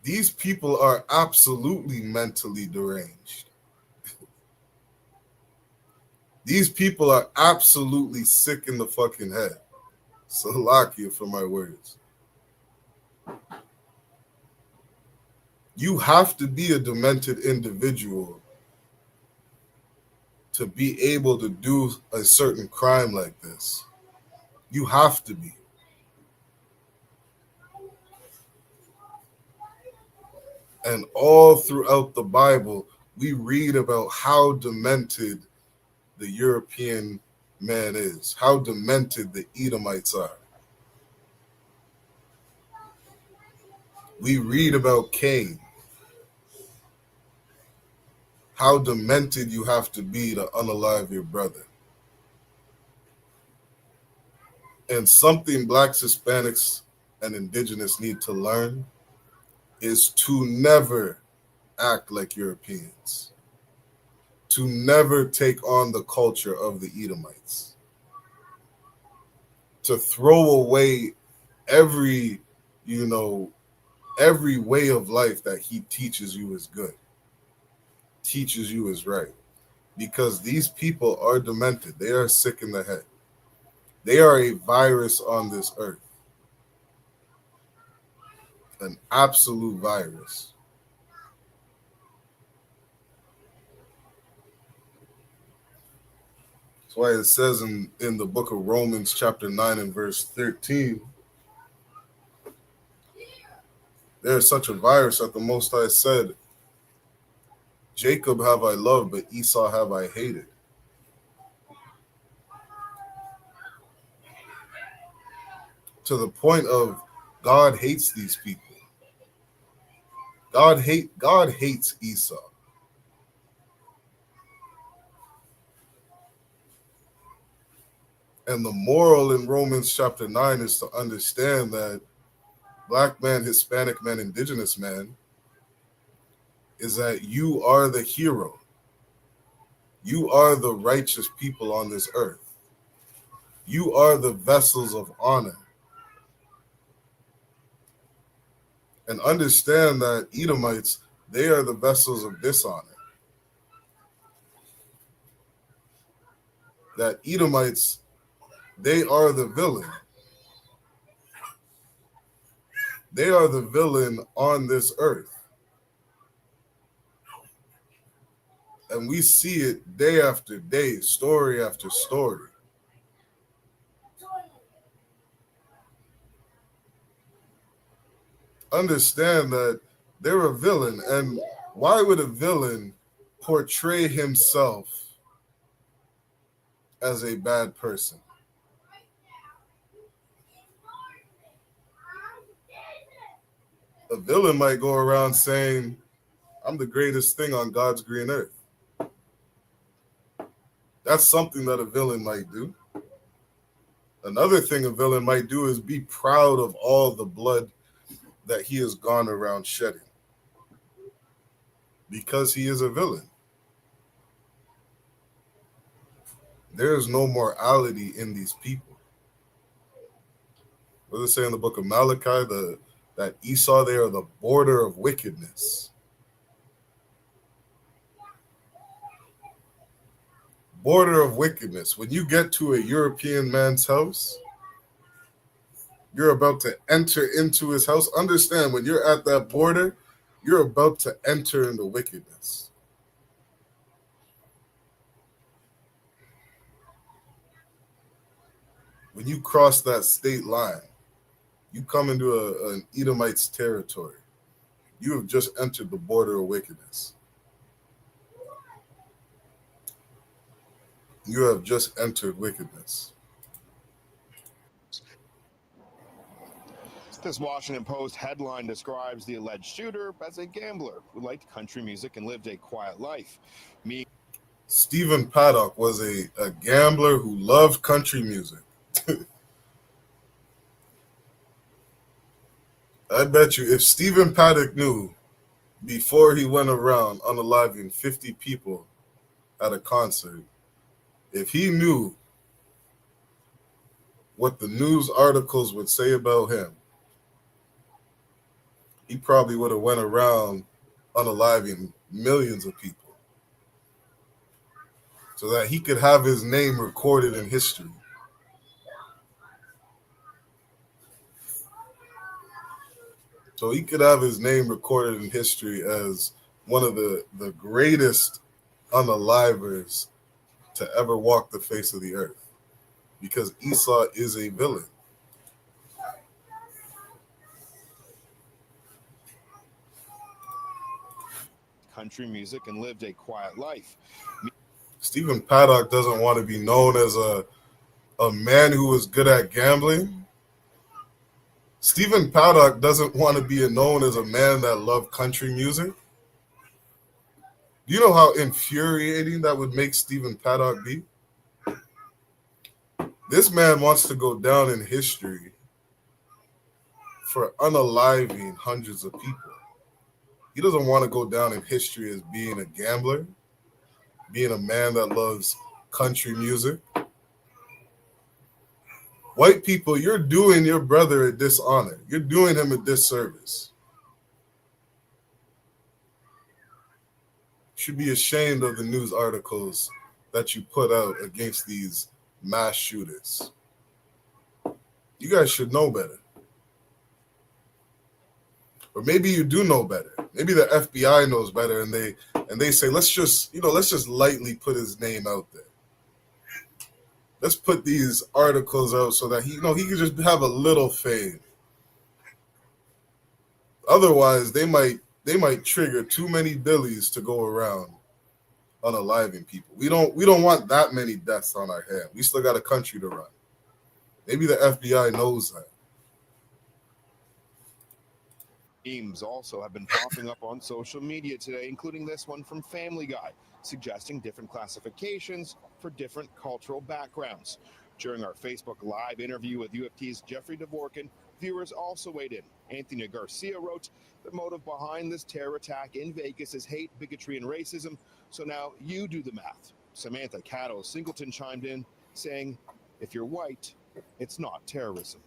These people are absolutely mentally deranged. These people are absolutely sick in the fucking head. Salakia for my words. You have to be a demented individual to be able to do a certain crime like this. You have to be. And all throughout the Bible, we read about how demented the European man is, how demented the Edomites are. We read about Cain, how demented you have to be to unalive your brother. And something Blacks, Hispanics, and Indigenous need to learn is to never act like Europeans, to never take on the culture of the Edomites, to throw away every way of life that he teaches you is good, teaches you is right. Because these people are demented. They are sick in the head. They are a virus on this earth. An absolute virus. That's why it says in the book of Romans chapter 9 and verse 13, there is such a virus that the Most High said, Jacob have I loved, but Esau have I hated. To the point of God hates these people. God hates Esau. And the moral in Romans chapter 9 is to understand that Black man, Hispanic man, Indigenous man, is that you are the hero. You are the righteous people on this earth. You are the vessels of honor. And understand that Edomites, they are the vessels of dishonor. That Edomites, they are the villain. They are the villain on this earth. And we see it day after day, story after story. Understand that they're a villain. And why would a villain portray himself as a bad person? A villain might go around saying, I'm the greatest thing on God's green earth. That's something that a villain might do. Another thing a villain might do is be proud of all the blood that he has gone around shedding, because he is a villain. There is no morality in these people. What does it say in the book of Malachi? That Esau, they are the border of wickedness. Border of wickedness. When you get to a European man's house, you're about to enter into his house. Understand, when you're at that border, you're about to enter into wickedness. When you cross that state line, you come into an Edomite's territory. You have just entered the border of wickedness. You have just entered wickedness. This Washington Post headline describes the alleged shooter as a gambler who liked country music and lived a quiet life. Stephen Paddock was a gambler who loved country music. I bet you if Stephen Paddock knew before he went around unaliving 50 people at a concert, if he knew what the news articles would say about him, he probably would have went around unaliving millions of people so that he could have his name recorded in history. So he could have his name recorded in history as one of the greatest unalivers to ever walk the face of the earth, because Esau is a villain. Country music and lived a quiet life. Stephen Paddock doesn't want to be known as a man who was good at gambling. Stephen Paddock doesn't want to be known as a man that loved country music. Do you know how infuriating that would make Stephen Paddock be? This man wants to go down in history for unaliving hundreds of people. He doesn't want to go down in history as being a gambler, being a man that loves country music. White people, you're doing your brother a dishonor. You're doing him a disservice. You should be ashamed of the news articles that you put out against these mass shooters. You guys should know better. Or maybe you do know better. Maybe the FBI knows better, and they say, let's just lightly put his name out there. Let's put these articles out so that he can just have a little fame. Otherwise, they might trigger too many billies to go around unaliving people. We don't want that many deaths on our hands. We still got a country to run. Maybe the FBI knows that. Memes also have been popping up on social media today, including this one from Family Guy, suggesting different classifications for different cultural backgrounds. During our Facebook Live interview with UFT's Jeffrey Dvorkin, viewers also weighed in. Anthony Garcia wrote, the motive behind this terror attack in Vegas is hate, bigotry, and racism, so now you do the math. Samantha Cato Singleton chimed in, saying, if you're white, it's not terrorism.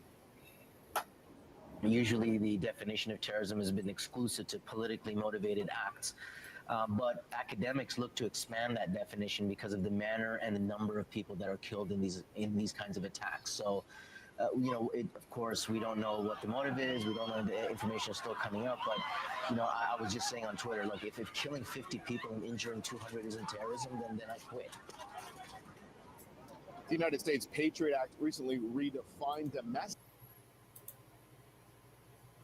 Usually the definition of terrorism has been exclusive to politically motivated acts. But academics look to expand that definition because of the manner and the number of people that are killed in these kinds of attacks. So, of course, we don't know what the motive is. We don't know, the information is still coming up. But, I was just saying on Twitter, look, if killing 50 people and injuring 200 isn't terrorism, then I quit. The United States Patriot Act recently redefined domestic.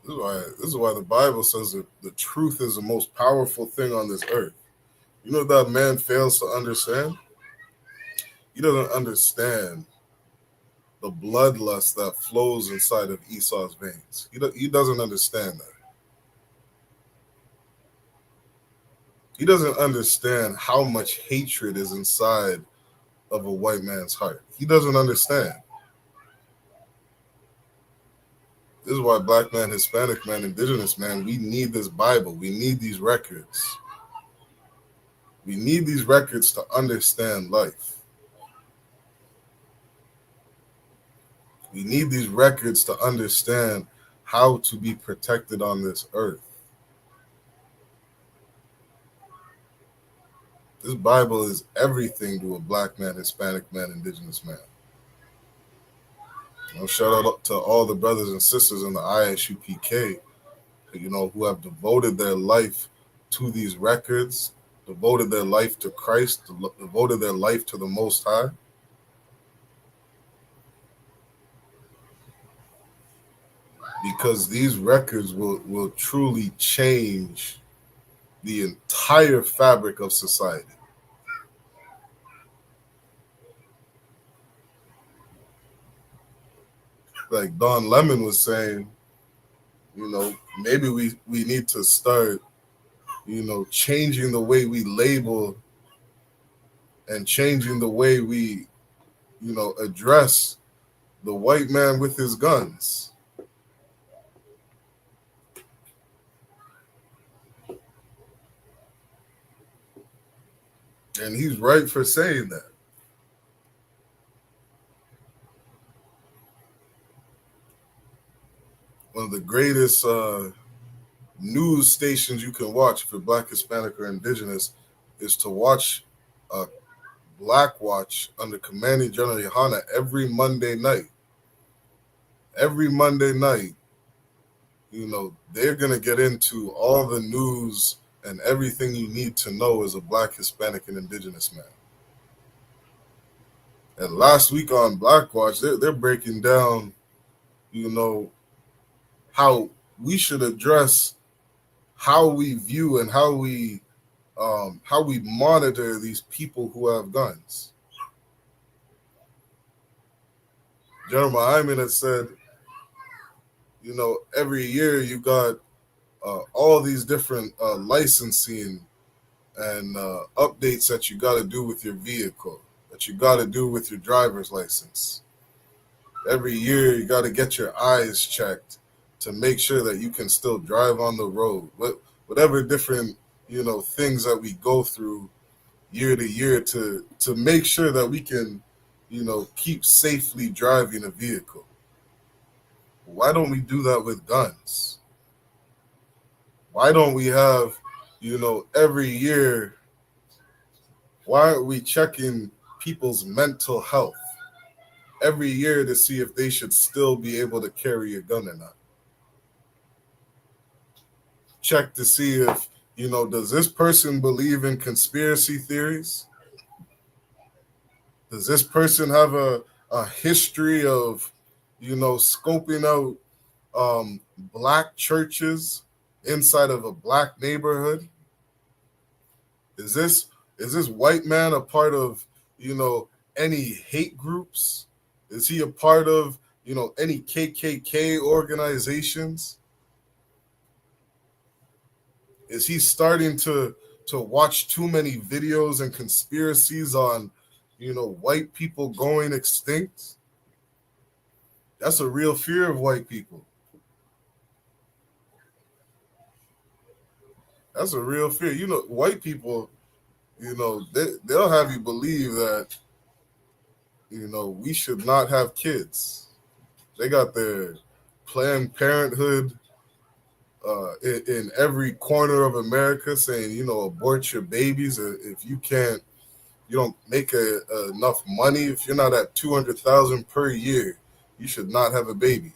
This is why the Bible says that the truth is the most powerful thing on this earth. You know what that man fails to understand? He doesn't understand the bloodlust that flows inside of Esau's veins. He doesn't understand that. He doesn't understand how much hatred is inside of a white man's heart. He doesn't understand. This is why black man, Hispanic man, indigenous man, we need this Bible. We need these records. We need these records to understand life. We need these records to understand how to be protected on this earth. This Bible is everything to a black man, Hispanic man, indigenous man. Shout out to all the brothers and sisters in the Isupk, who have devoted their life to these records, devoted their life to Christ, devoted their life to the Most High. Because these records will truly change the entire fabric of society. Like Don Lemon was saying, maybe we need to start, changing the way we label and changing the way we, address the white man with his guns. And he's right for saying that. One of the greatest news stations you can watch if you're black, Hispanic, or indigenous is to watch Black Watch under Commanding General Yohana every Monday night. Every Monday night, they're going to get into all the news and everything you need to know as a black, Hispanic, and indigenous man. And last week on Black Watch, they're breaking down, how we should address how we view and how we monitor these people who have guns. General Hyman has said, every year you got all these different licensing and updates that you got to do with your vehicle, that you got to do with your driver's license. Every year you got to get your eyes checked to make sure that you can still drive on the road. Whatever different, things that we go through year to year to make sure that we can, keep safely driving a vehicle. Why don't we do that with guns? Why don't we have, every year, why aren't we checking people's mental health every year to see if they should still be able to carry a gun or not? Check to see if, does this person believe in conspiracy theories? Does this person have a history of, scoping out black churches inside of a black neighborhood? Is this white man a part of, any hate groups? Is he a part of, any KKK organizations? Is he starting to watch too many videos and conspiracies on, white people going extinct? That's a real fear of white people. That's a real fear. White people, they'll have you believe that, we should not have kids. They got their Planned Parenthood in every corner of America saying, abort your babies. If you don't make enough money, if you're not at $200,000 per year, you should not have a baby.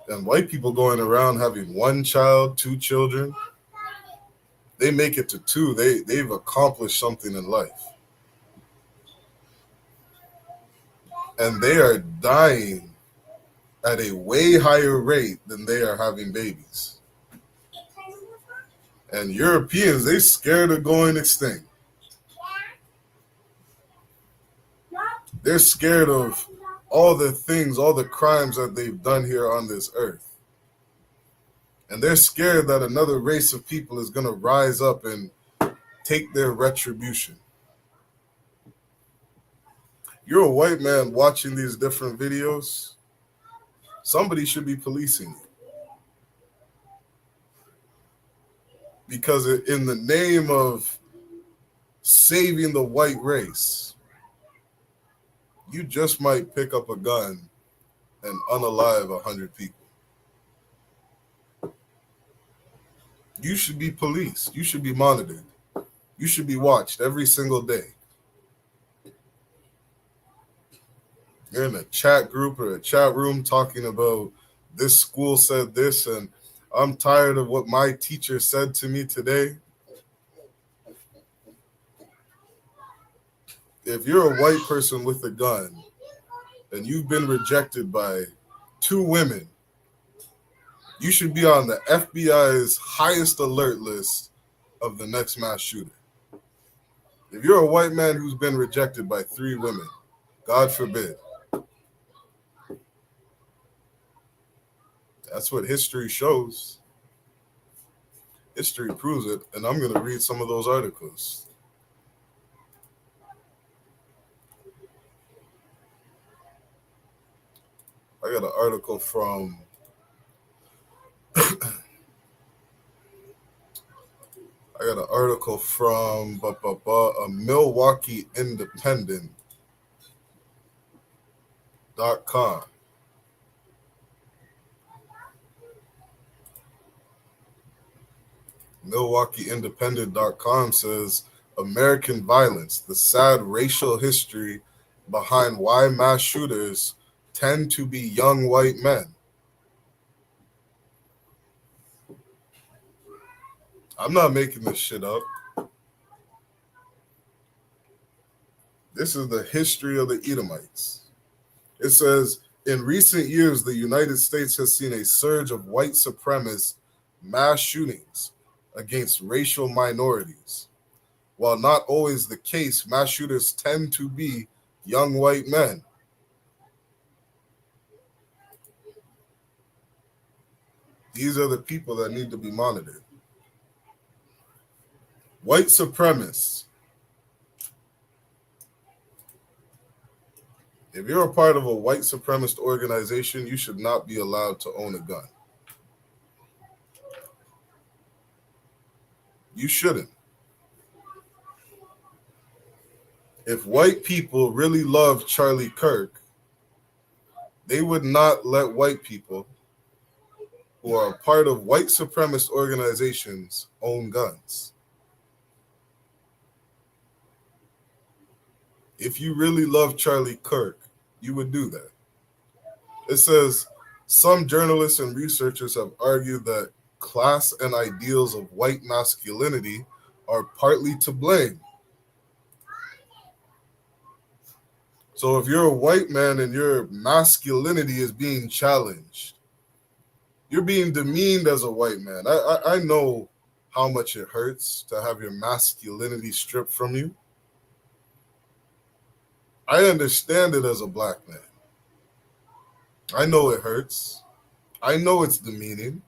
And white people going around having one child, two children, they make it to two. They've accomplished something in life. And they are dying at a way higher rate than they are having babies. And Europeans, they scared of going extinct. They're scared of all the things, all the crimes that they've done here on this earth. And they're scared that another race of people is going to rise up and take their retribution. You're a white man watching these different videos. somebody should be policing you. Because in the name of saving the white race, you just might pick up a gun and unalive 100 people. You should be policed. You should be monitored. You should be watched every single day. You're in a chat group or a chat room talking about this school said this, and I'm tired of what my teacher said to me today. If you're a white person with a gun and you've been rejected by 2 women, you should be on the FBI's highest alert list of the next mass shooter. If you're a white man who's been rejected by 3 women, God forbid. That's what history shows. History proves it, and I'm going to read some of those articles. I got an article from a Milwaukee Independent.com. MilwaukeeIndependent.com says American violence, the sad racial history behind why mass shooters tend to be young white men. I'm not making this shit up. This is the history of the Edomites. It says, in recent years, the United States has seen a surge of white supremacist mass shootings against racial minorities. While not always the case, mass shooters tend to be young white men. These are the people that need to be monitored. White supremacists. If you're a part of a white supremacist organization, you should not be allowed to own a gun. You shouldn't. If white people really loved Charlie Kirk, they would not let white people who are a part of white supremacist organizations own guns. If you really love Charlie Kirk, you would do that. It says, some journalists and researchers have argued that class and ideals of white masculinity are partly to blame. So if you're a white man and your masculinity is being challenged, you're being demeaned as a white man. I know how much it hurts to have your masculinity stripped from you. I understand it as a black man. I know it hurts. I know it's demeaning.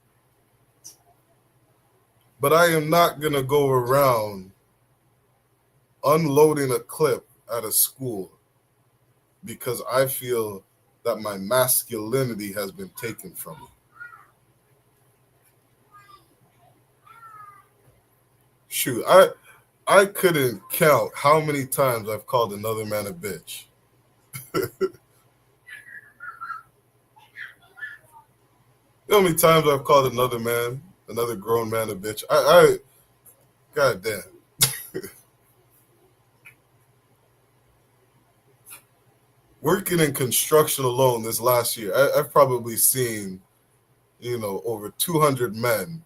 But I am not going to go around unloading a clip at a school because I feel that my masculinity has been taken from me. Shoot, I couldn't count how many times I've called another man a bitch. You know how many times I've called another grown man a bitch? God damn. Working in construction alone this last year, I've probably seen, over 200 men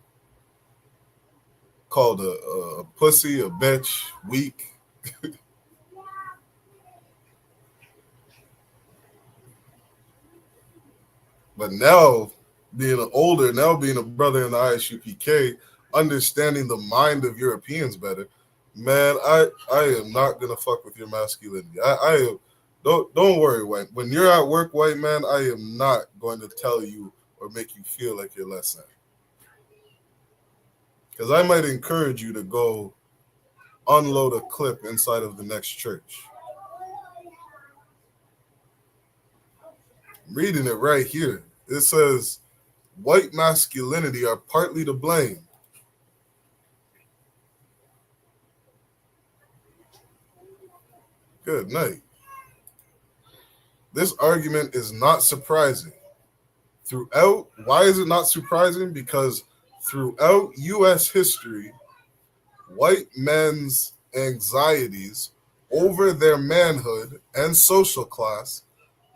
called a pussy, a bitch, weak. But now, being a brother in the Isupk, understanding the mind of Europeans better, man, I am not gonna fuck with your masculinity. Don't worry, white. When you're at work, white man, I am not going to tell you or make you feel like you're less than. Because I might encourage you to go unload a clip inside of the next church. I'm reading it right here. It says white masculinity are partly to blame. Good night. This argument is not surprising. Why is it not surprising? Because throughout U.S. history, white men's anxieties over their manhood and social class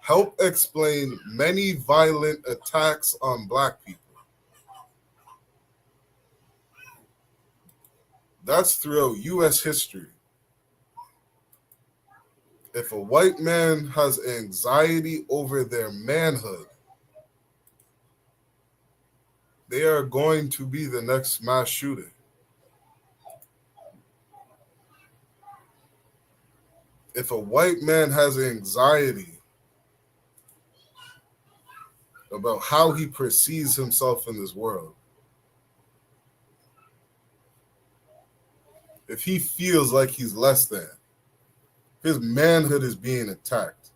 help explain many violent attacks on black people. That's throughout U.S. history. If a white man has anxiety over their manhood, they are going to be the next mass shooter. If a white man has anxiety about how he perceives himself in this world, if he feels like he's less than, his manhood is being attacked.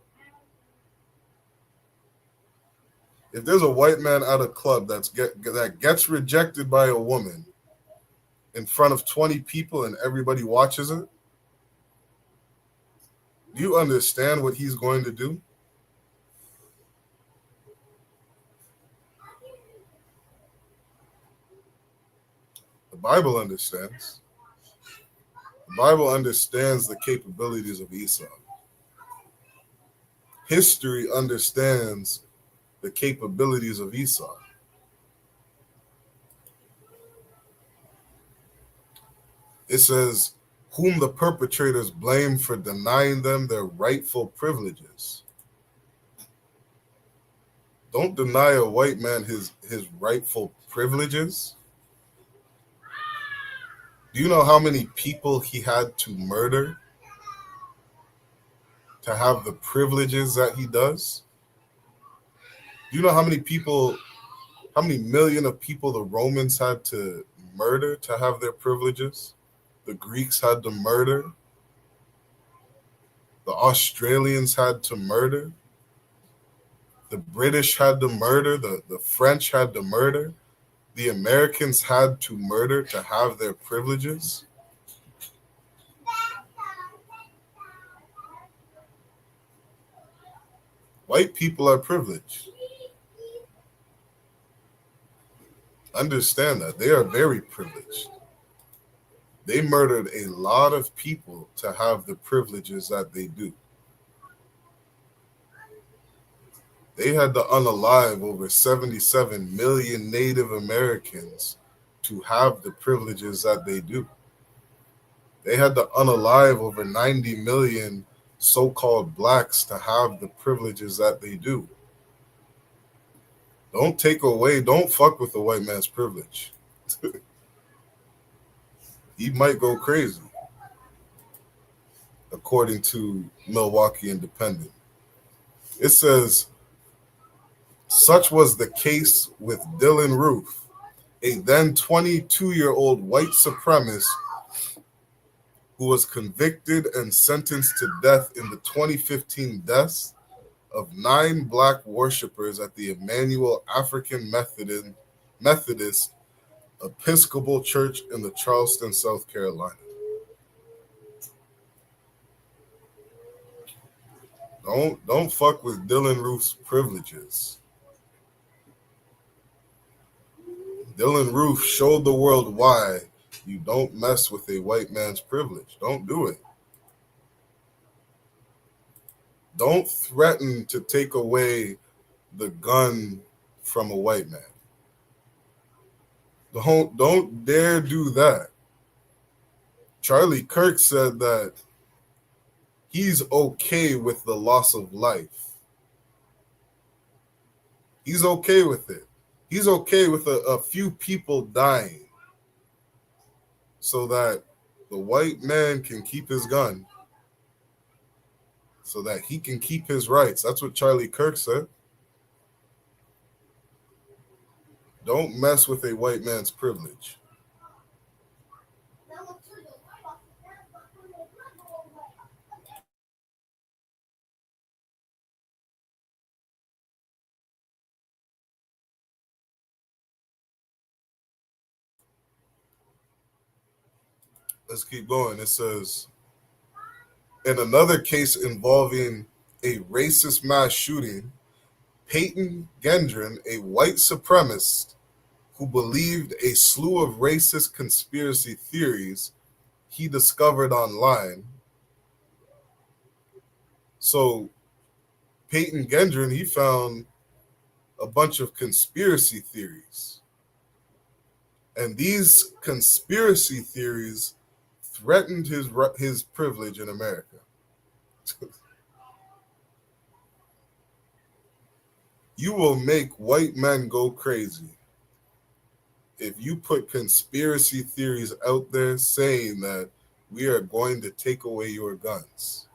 If there's a white man at a club that gets rejected by a woman in front of 20 people and everybody watches it, do you understand what he's going to do? The Bible understands. The Bible understands the capabilities of Esau. History understands the capabilities of Esau. It says, whom the perpetrators blame for denying them their rightful privileges. Don't deny a white man his rightful privileges. Do you know how many people he had to murder to have the privileges that he does? Do you know how many million of people the Romans had to murder to have their privileges? The Greeks had to murder. The Australians had to murder. The British had to murder. The French had to murder. The Americans had to murder to have their privileges. White people are privileged. Understand that. They are very privileged. They murdered a lot of people to have the privileges that they do. They had to unalive over 77 million Native Americans to have the privileges that they do. They had to unalive over 90 million so-called blacks to have the privileges that they do. Don't fuck with the white man's privilege. He might go crazy, according to Milwaukee Independent. It says, such was the case with Dylan Roof, a then 22-year-old white supremacist who was convicted and sentenced to death in the 2015 deaths of 9 black worshipers at the Emmanuel African Methodist Episcopal Church in the Charleston, South Carolina. Don't fuck with Dylan Roof's privileges. Dylan Roof showed the world why you don't mess with a white man's privilege. Don't do it. Don't threaten to take away the gun from a white man. Don't dare do that. Charlie Kirk said that he's okay with the loss of life. He's okay with it. He's okay with a few people dying so that the white man can keep his gun, so that he can keep his rights. That's what Charlie Kirk said. Don't mess with a white man's privilege. let's keep going. It says, in another case involving a racist mass shooting, Peyton Gendron, a white supremacist who believed a slew of racist conspiracy theories he discovered online. So Peyton Gendron, he found a bunch of conspiracy theories. And these conspiracy theories threatened his privilege in America. You will make white men go crazy if you put conspiracy theories out there saying that we are going to take away your guns.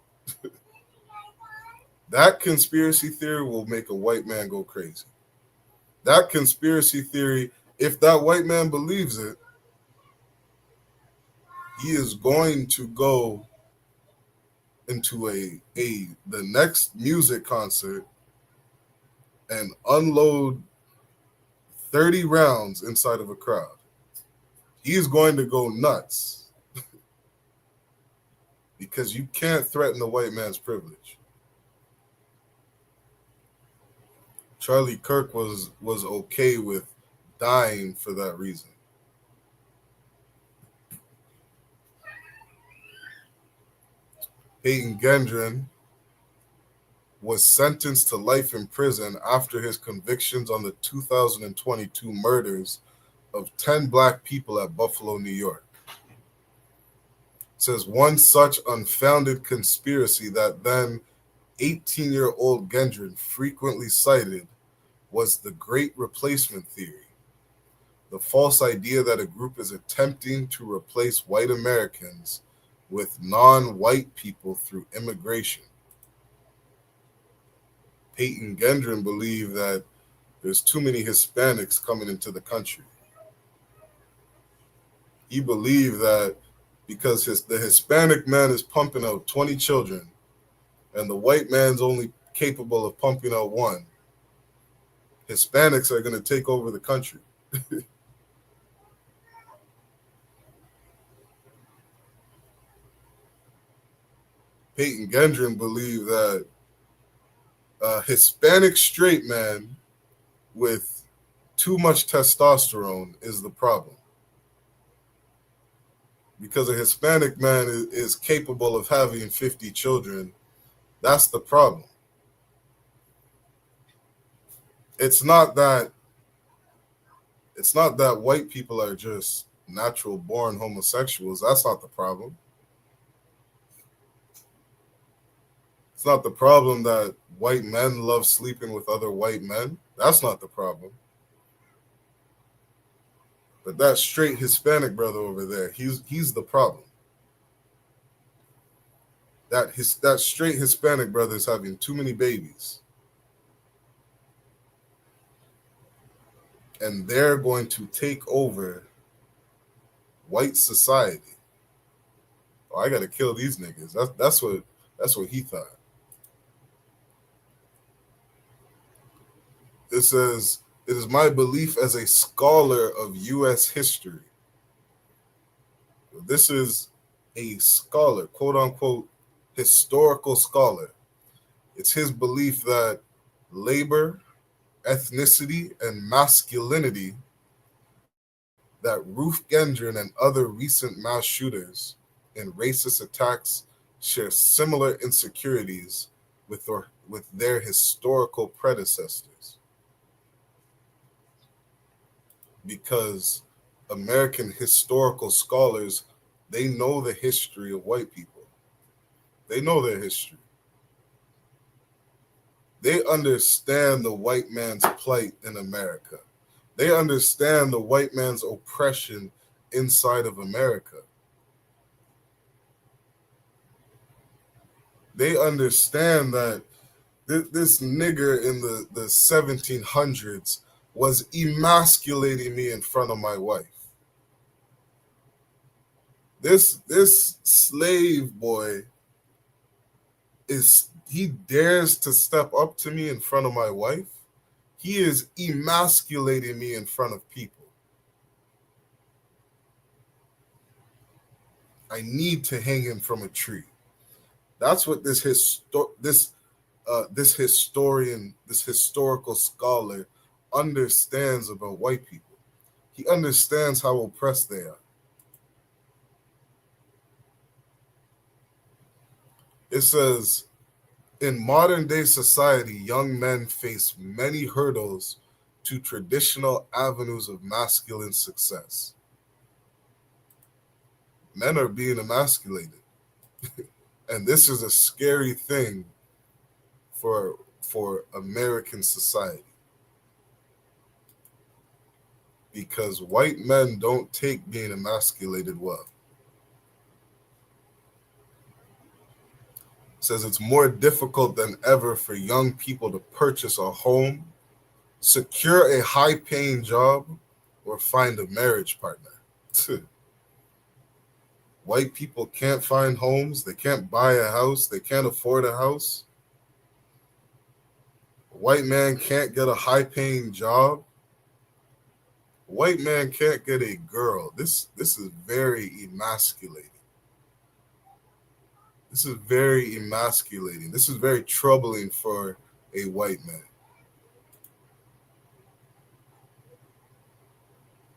That conspiracy theory will make a white man go crazy. That conspiracy theory, if that white man believes it, he is going to go into the next music concert and unload 30 rounds inside of a crowd. He's going to go nuts because you can't threaten the white man's privilege. Charlie Kirk was okay with dying for that reason. Peyton Gendron was sentenced to life in prison after his convictions on the 2022 murders of 10 black people at Buffalo, New York. It says one such unfounded conspiracy that then 18-year-old Gendron frequently cited was the Great Replacement Theory, the false idea that a group is attempting to replace white Americans with non-white people through immigration. Peyton Gendron believed that there's too many Hispanics coming into the country. He believed that because the Hispanic man is pumping out 20 children and the white man's only capable of pumping out one, Hispanics are going to take over the country. Peyton Gendron believed that a Hispanic straight man with too much testosterone is the problem. Because a Hispanic man is capable of having 50 children, that's the problem. It's not that white people are just natural born homosexuals. That's not the problem. It's not the problem that white men love sleeping with other white men. That's not the problem. But that straight Hispanic brother over there, he's the problem. That straight Hispanic brother is having too many babies. And they're going to take over white society. Oh, I gotta kill these niggas. That's what he thought. It says, it is my belief as a scholar of U.S. history. This is a scholar, quote unquote, historical scholar. It's his belief that labor, ethnicity, and masculinity, that Ruth Gendron and other recent mass shooters and racist attacks share similar insecurities with their historical predecessors. Because American historical scholars, they know the history of white people. They know their history. They understand the white man's plight in America. They understand the white man's oppression inside of America. They understand that this nigger in the 1700s was emasculating me in front of my wife. This slave boy he dares to step up to me in front of my wife. He is emasculating me in front of people. I need to hang him from a tree. That's what this historical scholar understands about white people. He understands how oppressed they are. It says, in modern day society, young men face many hurdles to traditional avenues of masculine success. Men are being emasculated. And this is a scary thing for American society. Because white men don't take being emasculated well. It says it's more difficult than ever for young people to purchase a home, secure a high-paying job, or find a marriage partner. White people can't find homes. They can't buy a house. They can't afford a house. A white man can't get a high-paying job. A white man can't get a girl. This is very emasculating. This is very emasculating. This is very troubling for a white man.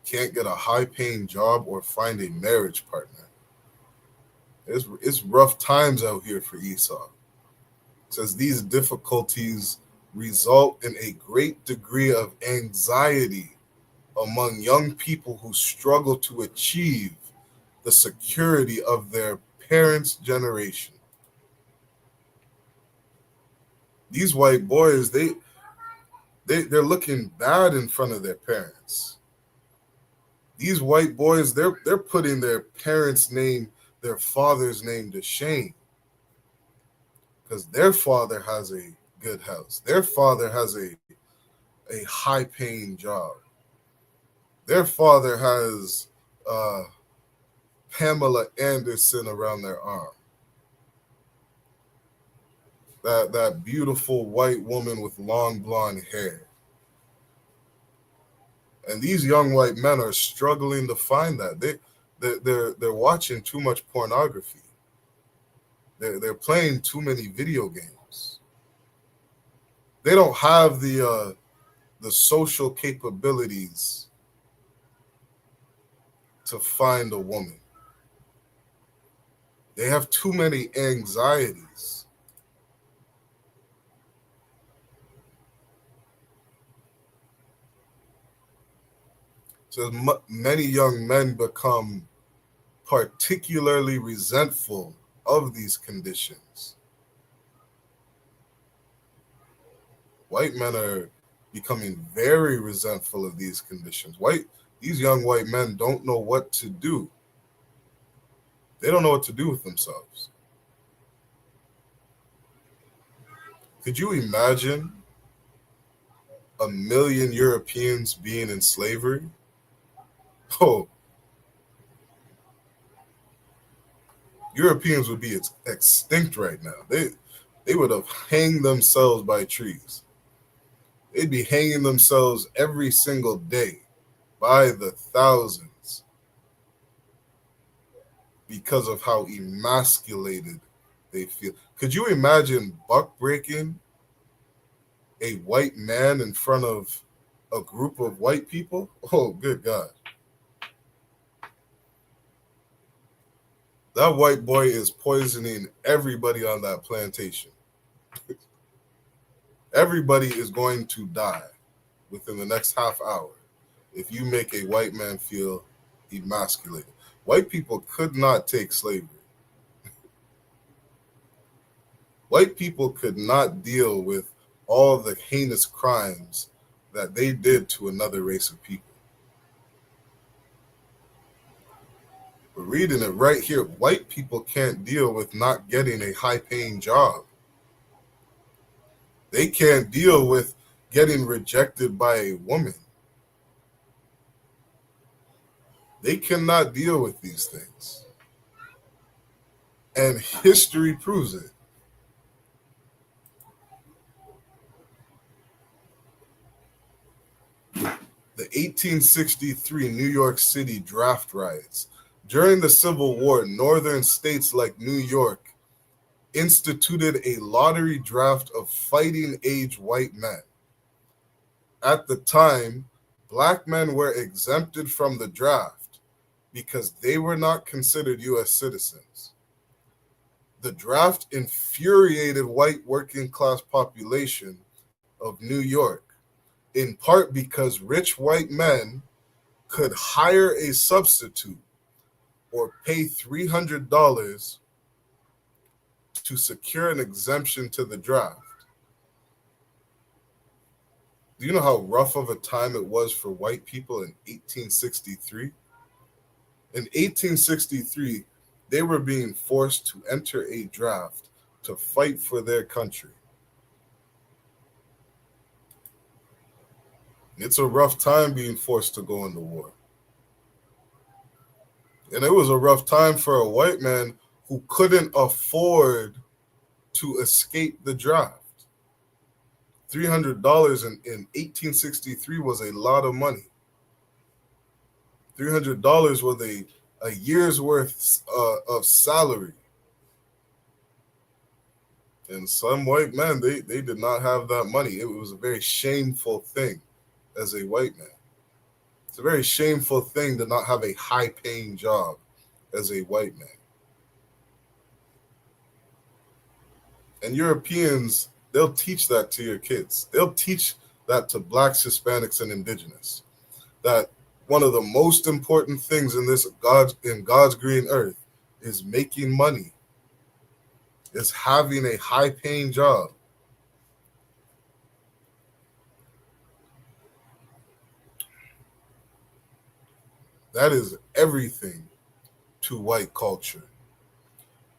Can't get a high-paying job or find a marriage partner. It's rough times out here for Esau. It says these difficulties result in a great degree of anxiety among young people who struggle to achieve the security of their parents' generation. These white boys, they're looking bad in front of their parents. These white boys, they're putting their parents' name, their father's name to shame. Because their father has a good house. Their father has a high-paying job. Their father has Pamela Anderson around their arm. That beautiful white woman with long blonde hair. And these young white men are struggling to find that. They're watching too much pornography. They're playing too many video games. They don't have the social capabilities to find a woman. They have too many anxieties. So many young men become particularly resentful of these conditions. White men are becoming very resentful of these conditions. These young white men don't know what to do. They don't know what to do with themselves. Could you imagine 1 million Europeans being in slavery? Oh, Europeans would be extinct right now. They would have hanged themselves by trees. They'd be hanging themselves every single day by the thousands because of how emasculated they feel. Could you imagine buck breaking a white man in front of a group of white people? Oh, good God. That white boy is poisoning everybody on that plantation. Everybody is going to die within the next half hour if you make a white man feel emasculated. White people could not take slavery. White people could not deal with all the heinous crimes that they did to another race of people. We're reading it right here. White people can't deal with not getting a high-paying job. They can't deal with getting rejected by a woman. They cannot deal with these things. And history proves it. The 1863 New York City draft riots During the Civil War, northern states like New York instituted a lottery draft of fighting age white men. At the time, black men were exempted from the draft because they were not considered U.S. citizens. The draft infuriated white working class population of New York, in part because rich white men could hire a substitute or pay $300 to secure an exemption to the draft. Do you know how rough of a time it was for white people in 1863? In 1863, they were being forced to enter a draft to fight for their country. It's a rough time being forced to go into war. And it was a rough time for a white man who couldn't afford to escape the draft. $300 in 1863 was a lot of money. $300 was a year's worth of salary. And some white men, they did not have that money. It was a very shameful thing as a white man. It's a very shameful thing to not have a high-paying job as a white man. And Europeans, they'll teach that to your kids. They'll teach that to blacks, Hispanics, and indigenous. That one of the most important things in God's green earth is making money, is having a high-paying job. That is everything to white culture.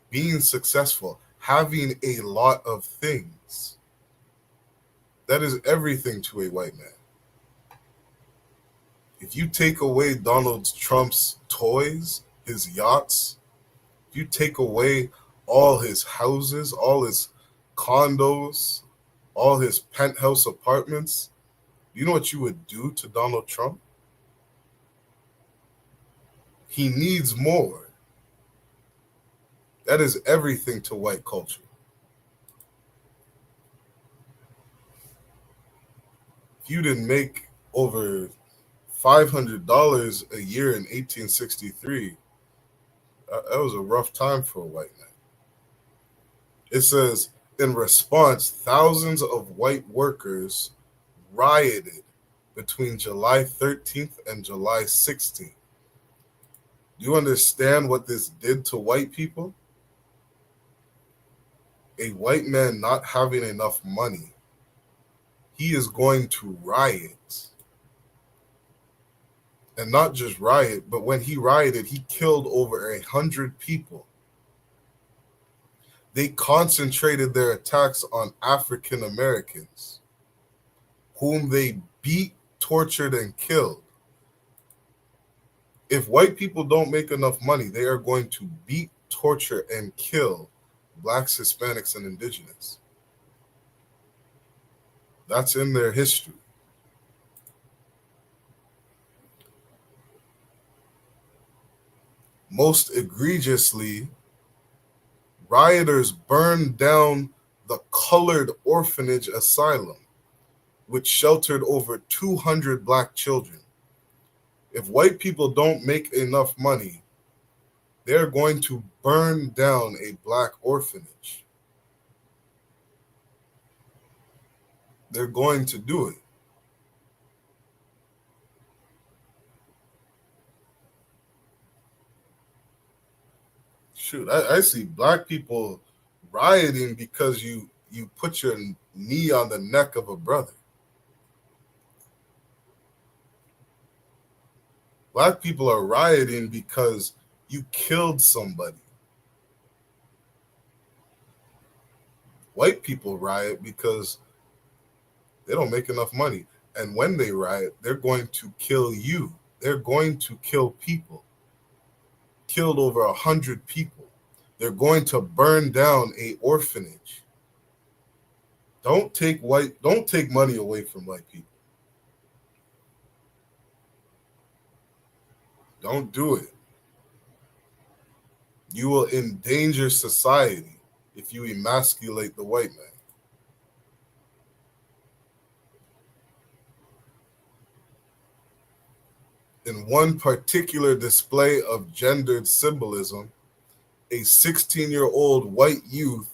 Being successful, having a lot of things. That is everything to a white man. If you take away Donald Trump's toys, his yachts, if you take away all his houses, all his condos, all his penthouse apartments, you know what you would do to Donald Trump? He needs more. That is everything to white culture. If you didn't make over $500 a year in 1863, that was a rough time for a white man. It says, in response, thousands of white workers rioted between July 13th and July 16th. Do you understand what this did to white people? A white man not having enough money, he is going to riot. And not just riot, but when he rioted, he killed over 100 people. They concentrated their attacks on African Americans, whom they beat, tortured, and killed. If white people don't make enough money, they are going to beat, torture, and kill blacks, Hispanics, and indigenous. That's in their history. Most egregiously, rioters burned down the Colored Orphanage Asylum, which sheltered over 200 black children. If white people don't make enough money, they're going to burn down a black orphanage. They're going to do it. Shoot, I see black people rioting because you put your knee on the neck of a brother. Black people are rioting because you killed somebody. White people riot because they don't make enough money. And when they riot, they're going to kill you. They're going to kill people. Killed over 100 people. They're going to burn down a orphanage. Don't take money away from white people. Don't do it. You will endanger society if you emasculate the white man. In one particular display of gendered symbolism, a 16-year-old white youth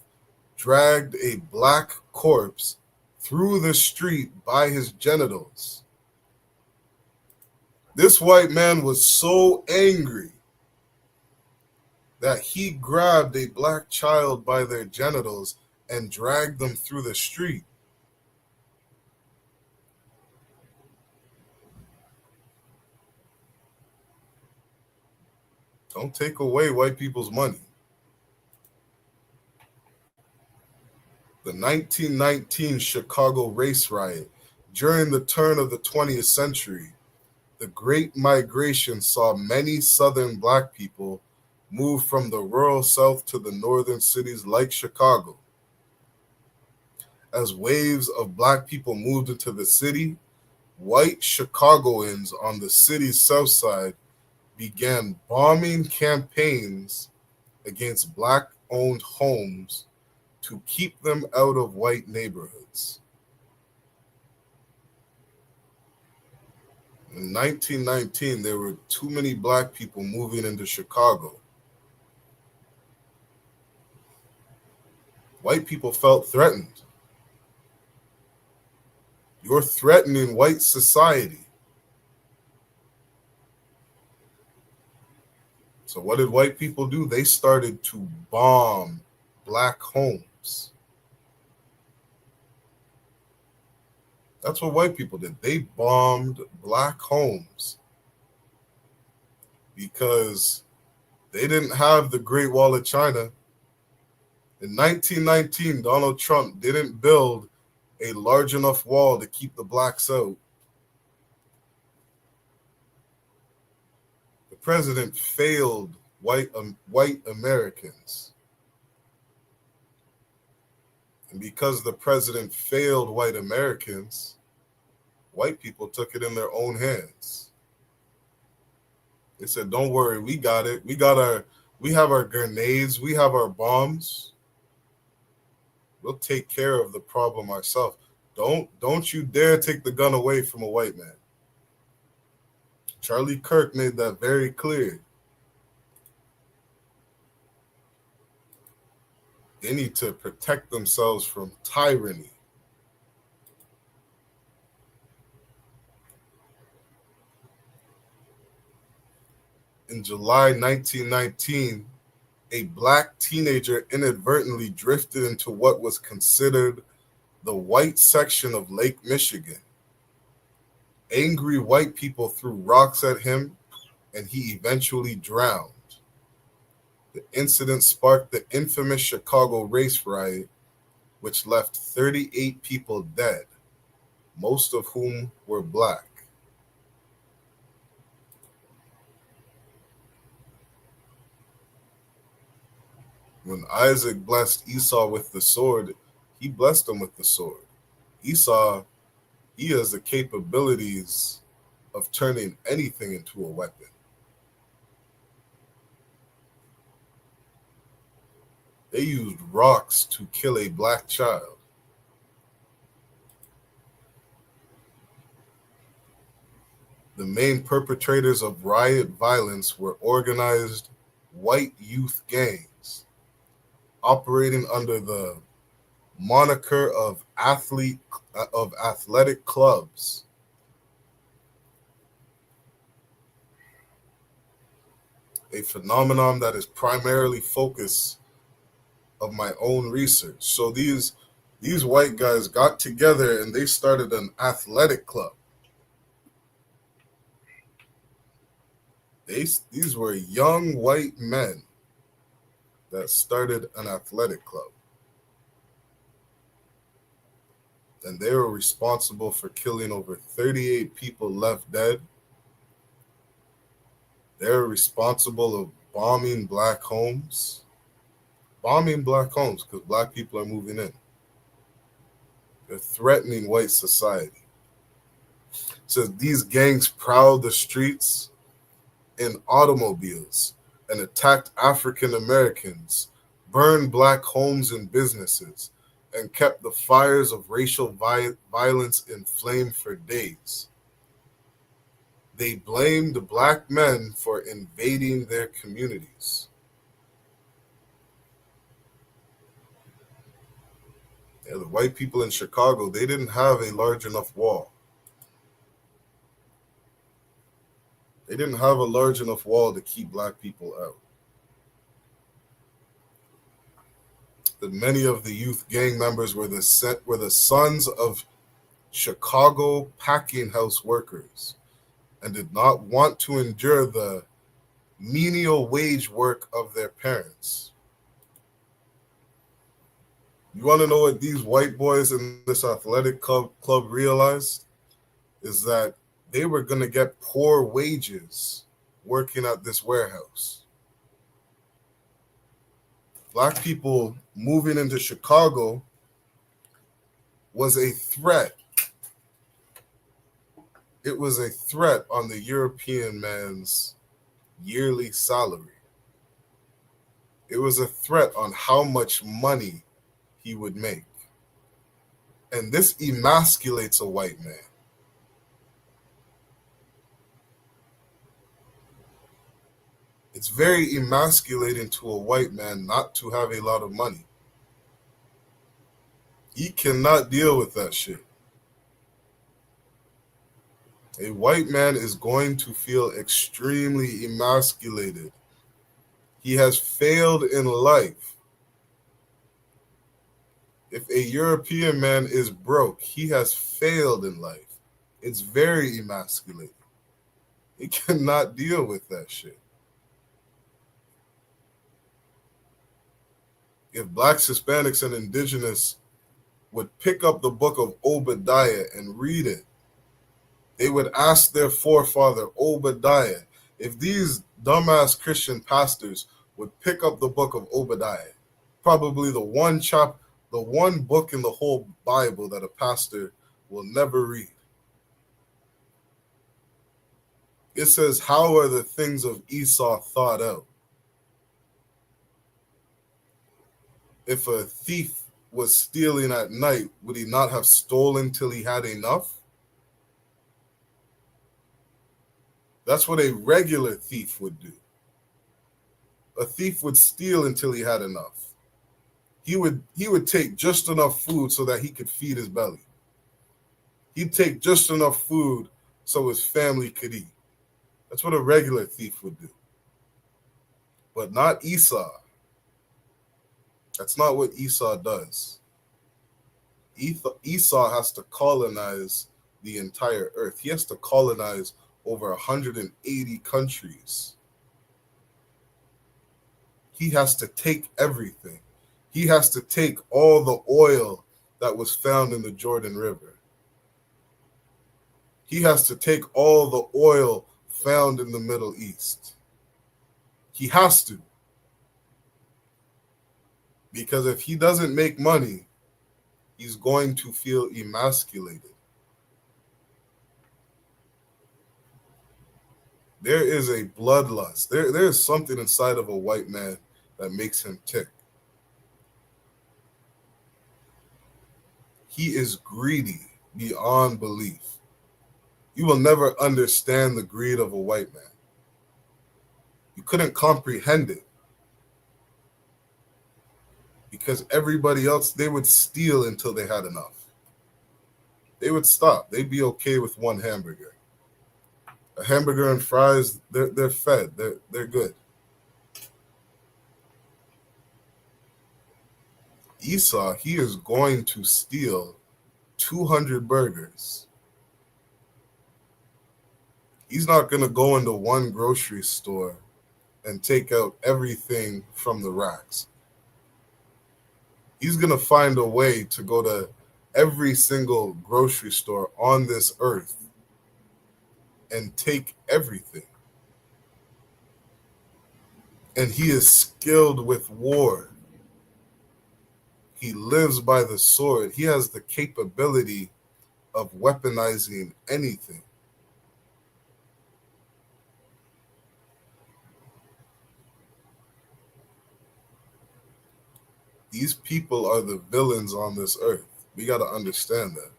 dragged a black corpse through the street by his genitals. This white man was so angry that he grabbed a black child by their genitals and dragged them through the street. Don't take away white people's money. The 1919 Chicago race riot. During the turn of the 20th century, the Great Migration saw many Southern black people move from the rural South to the northern cities like Chicago. As waves of black people moved into the city, white Chicagoans on the city's south side began bombing campaigns against black-owned homes to keep them out of white neighborhoods. In 1919, there were too many black people moving into Chicago. White people felt threatened. You're threatening white society. So what did white people do? They started to bomb black homes. That's what white people did. They bombed black homes because they didn't have the Great Wall of China. In 1919, Donald Trump didn't build a large enough wall to keep the blacks out. The president failed white Americans. And because the president failed white Americans, white people took it in their own hands. They said, don't worry, we got it. We have our grenades, we have our bombs. We'll take care of the problem ourselves. Don't you dare take the gun away from a white man. Charlie Kirk made that very clear. They need to protect themselves from tyranny. In July 1919, a black teenager inadvertently drifted into what was considered the white section of Lake Michigan. Angry white people threw rocks at him, and he eventually drowned. The incident sparked the infamous Chicago race riot, which left 38 people dead, most of whom were black. When Isaac blessed Esau with the sword, he blessed him with the sword. Esau, he has the capabilities of turning anything into a weapon. They used rocks to kill a black child. The main perpetrators of riot violence were organized white youth gangs operating under the moniker of athletic clubs. A phenomenon that is primarily focus of my own research. So these white guys got together and they started an athletic club. These were young white men that started an athletic club. And they were responsible for killing over 38 people left dead. They're responsible of bombing black homes. Bombing black homes because black people are moving in. They're threatening white society. So these gangs prowl the streets in automobiles and attacked African Americans, burned black homes and businesses, and kept the fires of racial violence in flame for days. They blamed black men for invading their communities. Yeah, the white people in Chicago, they didn't have a large enough wall. They didn't have a large enough wall to keep black people out. That many of the youth gang members were the sons of Chicago packing house workers and did not want to endure the menial wage work of their parents. You want to know what these white boys in this athletic club realized? Is that they were going to get poor wages working at this warehouse. Black people moving into Chicago was a threat. It was a threat on the European man's yearly salary. It was a threat on how much money he would make. And this emasculates a white man. It's very emasculating to a white man not to have a lot of money. He cannot deal with that shit. A white man is going to feel extremely emasculated. He has failed in life. If a European man is broke, he has failed in life. It's very emasculating. He cannot deal with that shit. If blacks, Hispanics, and indigenous would pick up the book of Obadiah and read it, they would ask their forefather Obadiah. If these dumbass Christian pastors would pick up the book of Obadiah, probably the one book in the whole Bible that a pastor will never read. It says, how are the things of Esau thought out? If a thief was stealing at night, would he not have stolen till he had enough? That's what a regular thief would do. A thief would steal until he had enough. He would take just enough food so that he could feed his belly. He'd take just enough food so his family could eat. That's what a regular thief would do. But not Esau. That's not what Esau does. Esau has to colonize the entire earth. He has to colonize over 180 countries. He has to take everything. He has to take all the oil that was found in the Jordan River. He has to take all the oil found in the Middle East. He has to. Because if he doesn't make money, he's going to feel emasculated. There is a bloodlust. There is something inside of a white man that makes him tick. He is greedy beyond belief. You will never understand the greed of a white man. You couldn't comprehend it. Because everybody else, they would steal until they had enough. They would stop. They'd be okay with one hamburger. A hamburger and fries, they're fed. They're good. Esau, he is going to steal 200 burgers. He's not going to go into one grocery store and take out everything from the racks. He's going to find a way to go to every single grocery store on this earth and take everything. And he is skilled with war. He lives by the sword. He has the capability of weaponizing anything. These people are the villains on this earth. We got to understand that.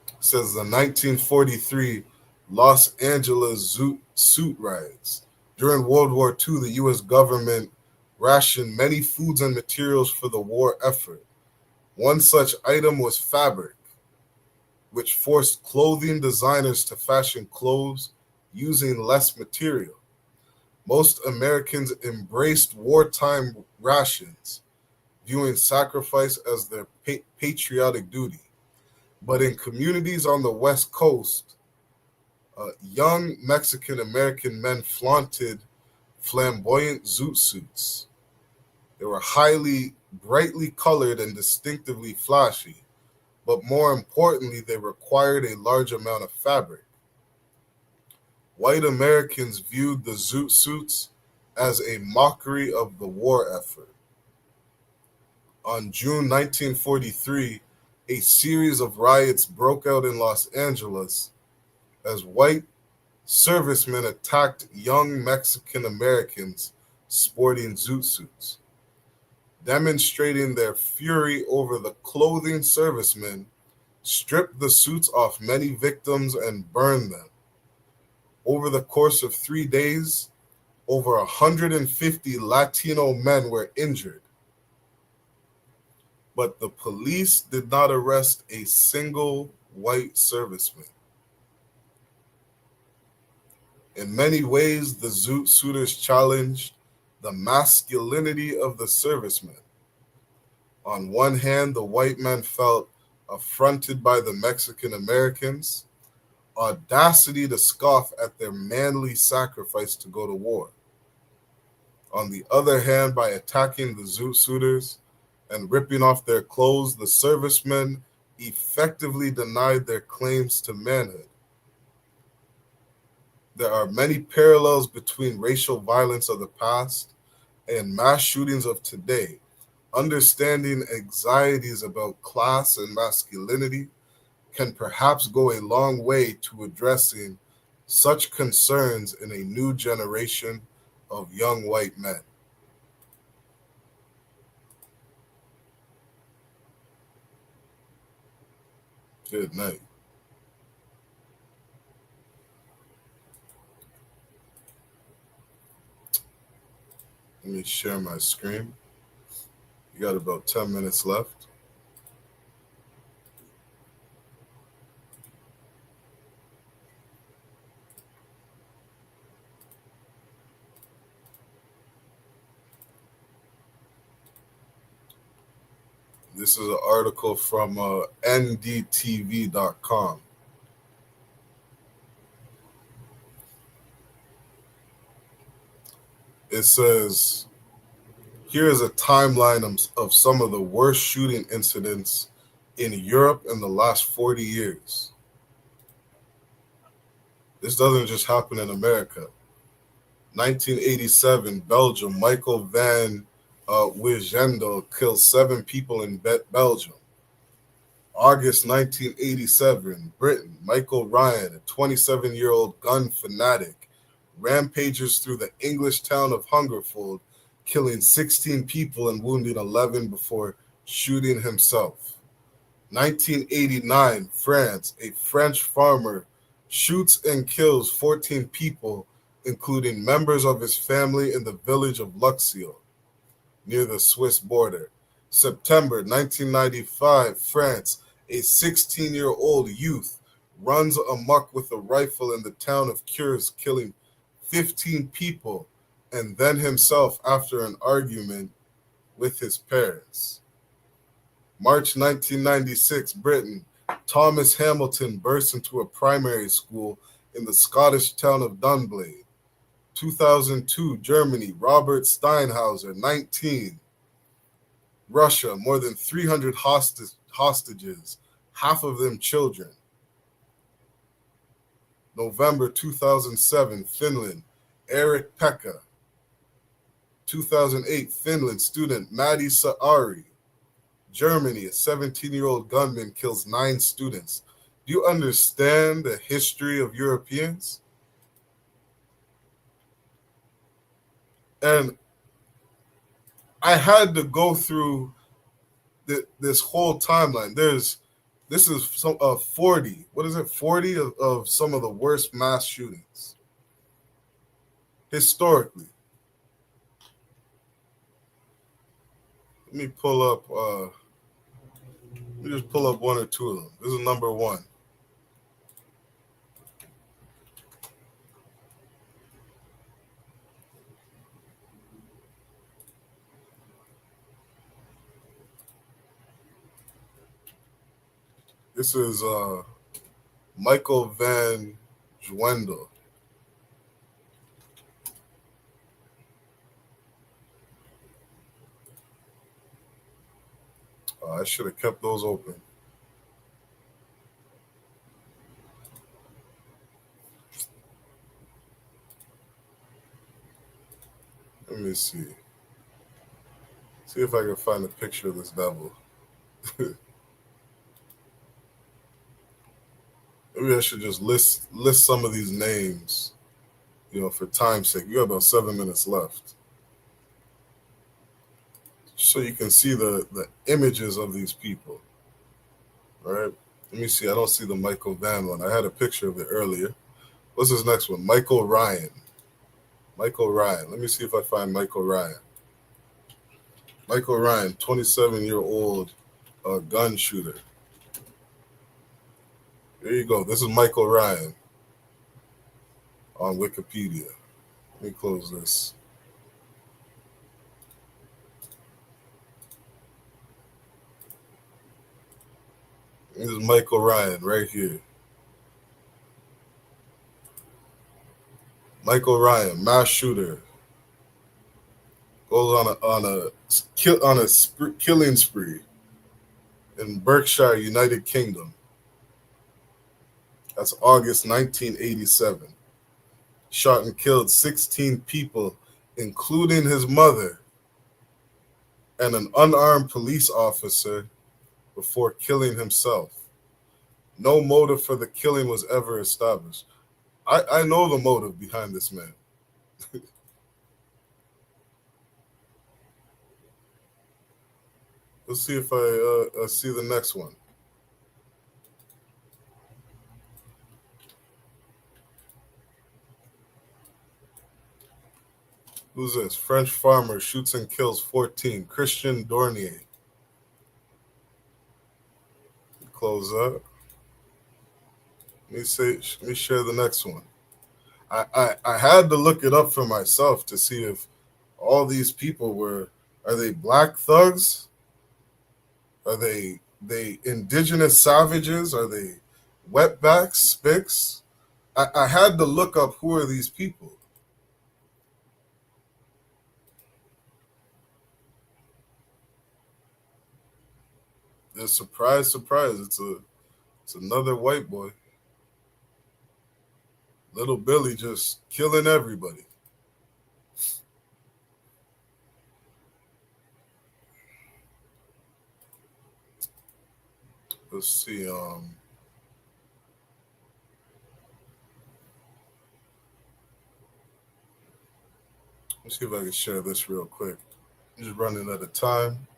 It says the 1943 Los Angeles suit riots. During World War II, the U.S. government rationed many foods and materials for the war effort. One such item was fabric, which forced clothing designers to fashion clothes using less material. Most Americans embraced wartime rations, viewing sacrifice as their patriotic duty. But in communities on the West Coast, young Mexican American men flaunted flamboyant zoot suits. They were highly, brightly colored and distinctively flashy, but more importantly, they required a large amount of fabric. White Americans viewed the zoot suits as a mockery of the war effort. On June 1943, a series of riots broke out in Los Angeles as white servicemen attacked young Mexican Americans sporting zoot suits. Demonstrating their fury over the clothing, servicemen stripped the suits off many victims and burned them. Over the course of 3 days, over 150 Latino men were injured. But the police did not arrest a single white serviceman. In many ways, the zoot suiters challenged the masculinity of the servicemen. On one hand, the white men felt affronted by the Mexican Americans' audacity to scoff at their manly sacrifice to go to war. On the other hand, by attacking the zoot suiters and ripping off their clothes, the servicemen effectively denied their claims to manhood. There are many parallels between racial violence of the past and mass shootings of today. Understanding anxieties about class and masculinity can perhaps go a long way to addressing such concerns in a new generation of young white men. Good night. Let me share my screen. You got about 10 minutes left. This is an article from ndtv.com. It says, here is a timeline of some of the worst shooting incidents in Europe in the last 40 years. This doesn't just happen in America. 1987, Belgium, Michael van Wijndal killed 7 people in Belgium. August 1987, Britain, Michael Ryan, a 27-year-old gun fanatic, rampages through the English town of Hungerford, killing 16 people and wounding 11 before shooting himself. 1989, France, a French farmer shoots and kills 14 people, including members of his family in the village of Luxeuil, near the Swiss border. September 1995, France, a 16-year-old youth runs amok with a rifle in the town of Cures, killing 15 people and then himself after an argument with his parents. March 1996, Britain, Thomas Hamilton bursts into a primary school in the Scottish town of Dunblane. 2002, Germany, Robert Steinhauser, 19. Russia, more than 300 hostages, half of them children. November 2007, Finland, Eric Pekka. 2008, Finland, student Matti Saari. Germany, a 17-year-old gunman kills 9 students. Do you understand the history of Europeans? And I had to go through this whole timeline. This is some 40. What is it? 40 of some of the worst mass shootings historically. Let me pull up. Let me just pull up one or two of them. This is number one. This is Michael Van Zwendel. I should have kept those open. Let me see. See if I can find a picture of this devil. Maybe I should just list some of these names, for time's sake. You have about 7 minutes left. So you can see the images of these people. All right. Let me see. I don't see the Michael Van one. I had a picture of it earlier. What's this next one? Michael Ryan. Michael Ryan. Let me see if I find Michael Ryan. Michael Ryan, 27-year-old gun shooter. There you go. This is Michael Ryan on Wikipedia. Let me close this. This is Michael Ryan right here. Michael Ryan, mass shooter, goes on a killing spree in Berkshire, United Kingdom. That's August 1987. Shot and killed 16 people, including his mother and an unarmed police officer, before killing himself. No motive for the killing was ever established. I know the motive behind this man. Let's see if I see the next one. Who's this? French farmer shoots and kills 14. Christian Dornier. Close that. Let me share the next one. I had to look it up for myself to see if all these people are they black thugs? Are they indigenous savages? Are they wetbacks, spics? I had to look up who are these people. Surprise, surprise! It's another white boy. Little Billy just killing everybody. Let's see. Let's see if I can share this real quick. I'm just running out of time.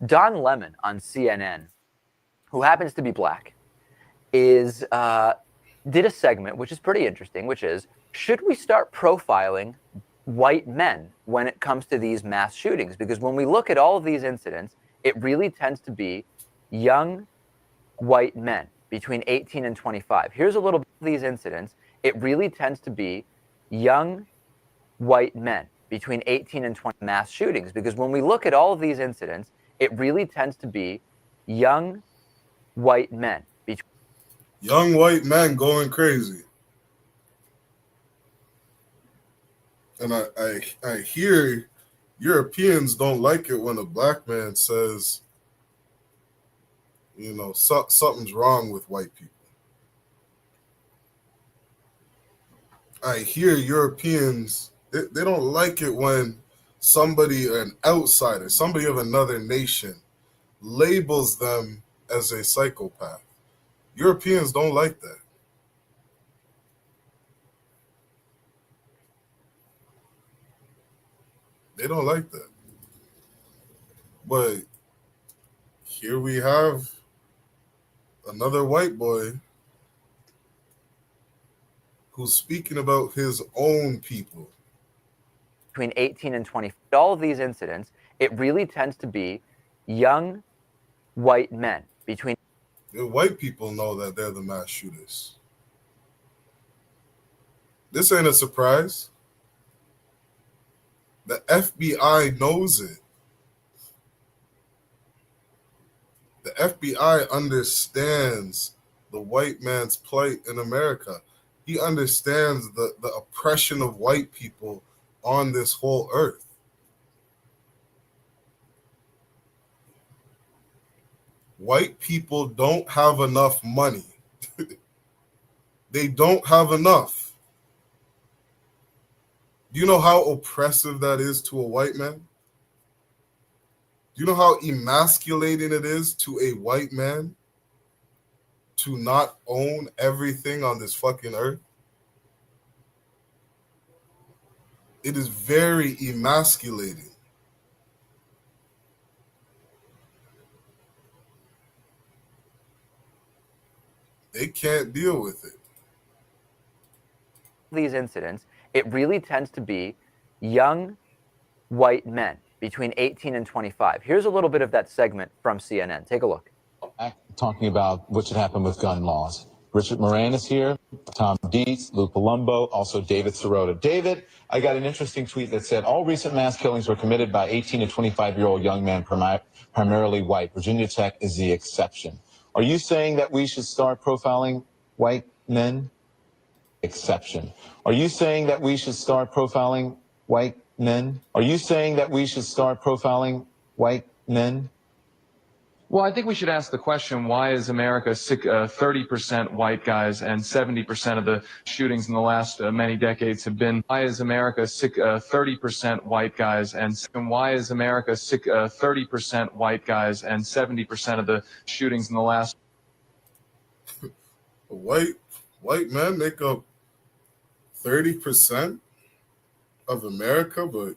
Don Lemon on CNN, who happens to be black, did a segment which is pretty interesting, which is, should we start profiling white men when it comes to these mass shootings? Because when we look at all of these incidents, it really tends to be young white men between 18 and 25. Here's a little bit of these incidents. It really tends to be young white men between 18 and 20 mass shootings. Because when we look at all of these incidents, it really tends to be young white men. Young white men going crazy. And I hear Europeans don't like it when a black man says, something's wrong with white people. I hear Europeans, they don't like it when somebody, an outsider, somebody of another nation, labels them as a psychopath. Europeans don't like that. They don't like that. But here we have another white boy who's speaking about his own people. Between 18 and 20, all of these incidents, it really tends to be young white men between. The white people know that they're the mass shooters. This ain't a surprise. The FBI knows it. The FBI understands the white man's plight in America. He understands the oppression of white people on this whole earth. White people don't have enough money. They don't have enough. Do you know how oppressive that is to a white man? Do you know how emasculating it is to a white man to not own everything on this fucking earth? It is very emasculating. They can't deal with it. These incidents, it really tends to be young white men between 18 and 25. Here's a little bit of that segment from CNN. Take a look. Talking about what should happen with gun laws. Richard Moran is here, Tom Dietz, Lou Palumbo, also David Sirota. David, I got an interesting tweet that said all recent mass killings were committed by 18 to 25-year-old young men, primarily white. Virginia Tech is the exception. Are you saying that we should start profiling white men? Exception. Are you saying that we should start profiling white men? Are you saying that we should start profiling white men? Well, I think we should ask the question, why is America 30% white guys and 70% of the shootings in the last many decades have been, why is America 30% white guys and why is America 30% white guys and 70% of the shootings in the last? White men make up 30% of America, but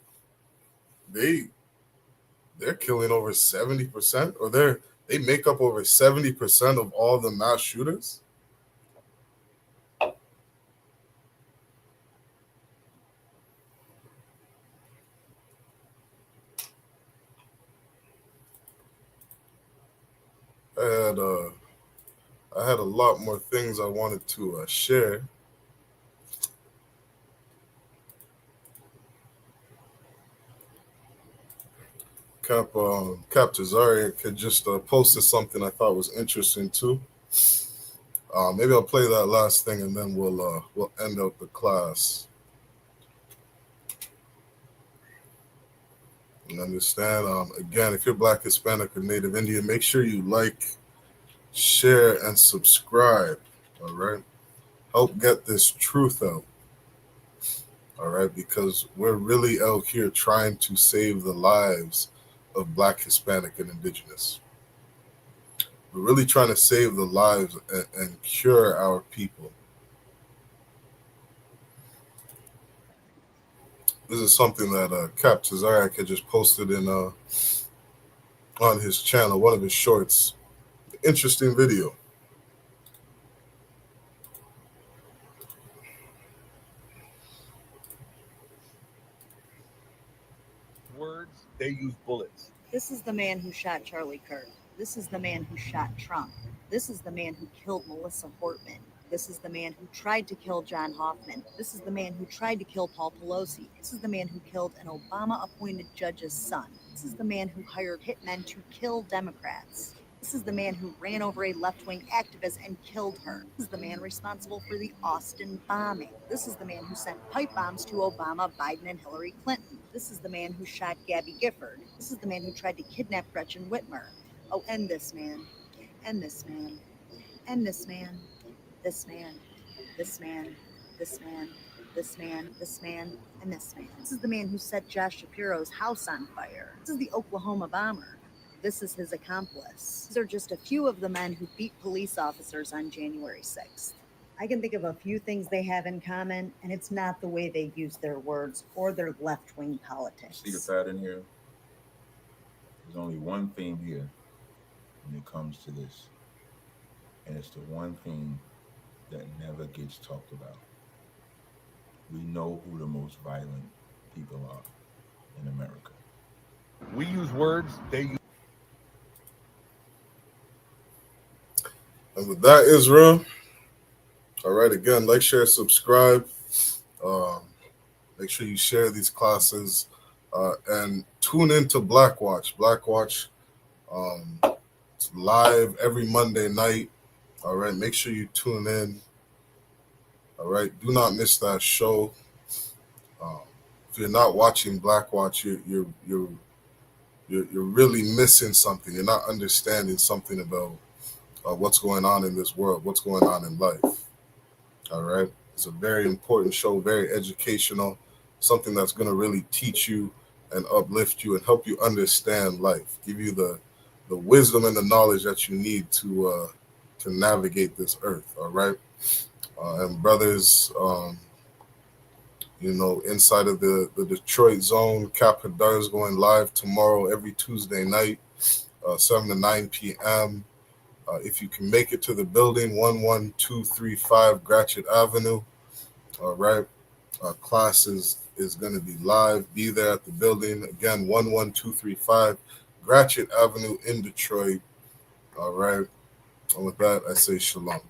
they're killing over 70%, or they make up over 70% of all the mass shooters. I had a lot more things I wanted to share. Cap Tazarian had just posted something I thought was interesting too. Maybe I'll play that last thing and then we'll end up the class. And understand, again, if you're Black, Hispanic, or Native Indian, make sure you like, share, and subscribe. All right, help get this truth out. All right, because we're really out here trying to save the lives of Black, Hispanic, and Indigenous. We're really trying to save the lives and cure our people. This is something that Cap Tazariak had just posted in on his channel, one of his shorts. Interesting video. Words, they use bullets. This is the man who shot Charlie Kirk. This is the man who shot Trump. This is the man who killed Melissa Hortman. This is the man who tried to kill John Hoffman. This is the man who tried to kill Paul Pelosi. This is the man who killed an Obama-appointed judge's son. This is the man who hired hitmen to kill Democrats. This is the man who ran over a left-wing activist and killed her. This is the man responsible for the Austin bombing. This is the man who sent pipe bombs to Obama, Biden, and Hillary Clinton. This is the man who shot Gabby Gifford. This is the man who tried to kidnap Gretchen Whitmer. Oh, and this man, and this man, and this man, this man, this man, this man, this man, this man, and this man. This is the man who set Josh Shapiro's house on fire. This is the Oklahoma bomber. This is his accomplice. These are just a few of the men who beat police officers on January 6th. I can think of a few things they have in common, and it's not the way they use their words or their left-wing politics. See the pattern here? There's only one theme here when it comes to this, and it's the one thing that never gets talked about. We know who the most violent people are in America. We use words, they use. And with that, Israel, all right, again, like, share, subscribe. Make sure you share these classes and tune into Black Watch. Black Watch, it's live every Monday night. All right, make sure you tune in. All right, do not miss that show. If you're not watching Black Watch, you're really missing something. You're not understanding something about what's going on in this world, what's going on in life. All right, it's a very important show, very educational, something that's going to really teach you and uplift you and help you understand life, give you the wisdom and the knowledge that you need to navigate this earth. All right, and brothers, inside of the Detroit zone, Cap Hadar is going live tomorrow every Tuesday night, 7 to 9 p.m. If you can make it to the building, 11235 Gratiot Avenue. All right, class is going to be live. Be there at the building. Again, 11235 Gratiot Avenue in Detroit. All right, and with that, I say shalom.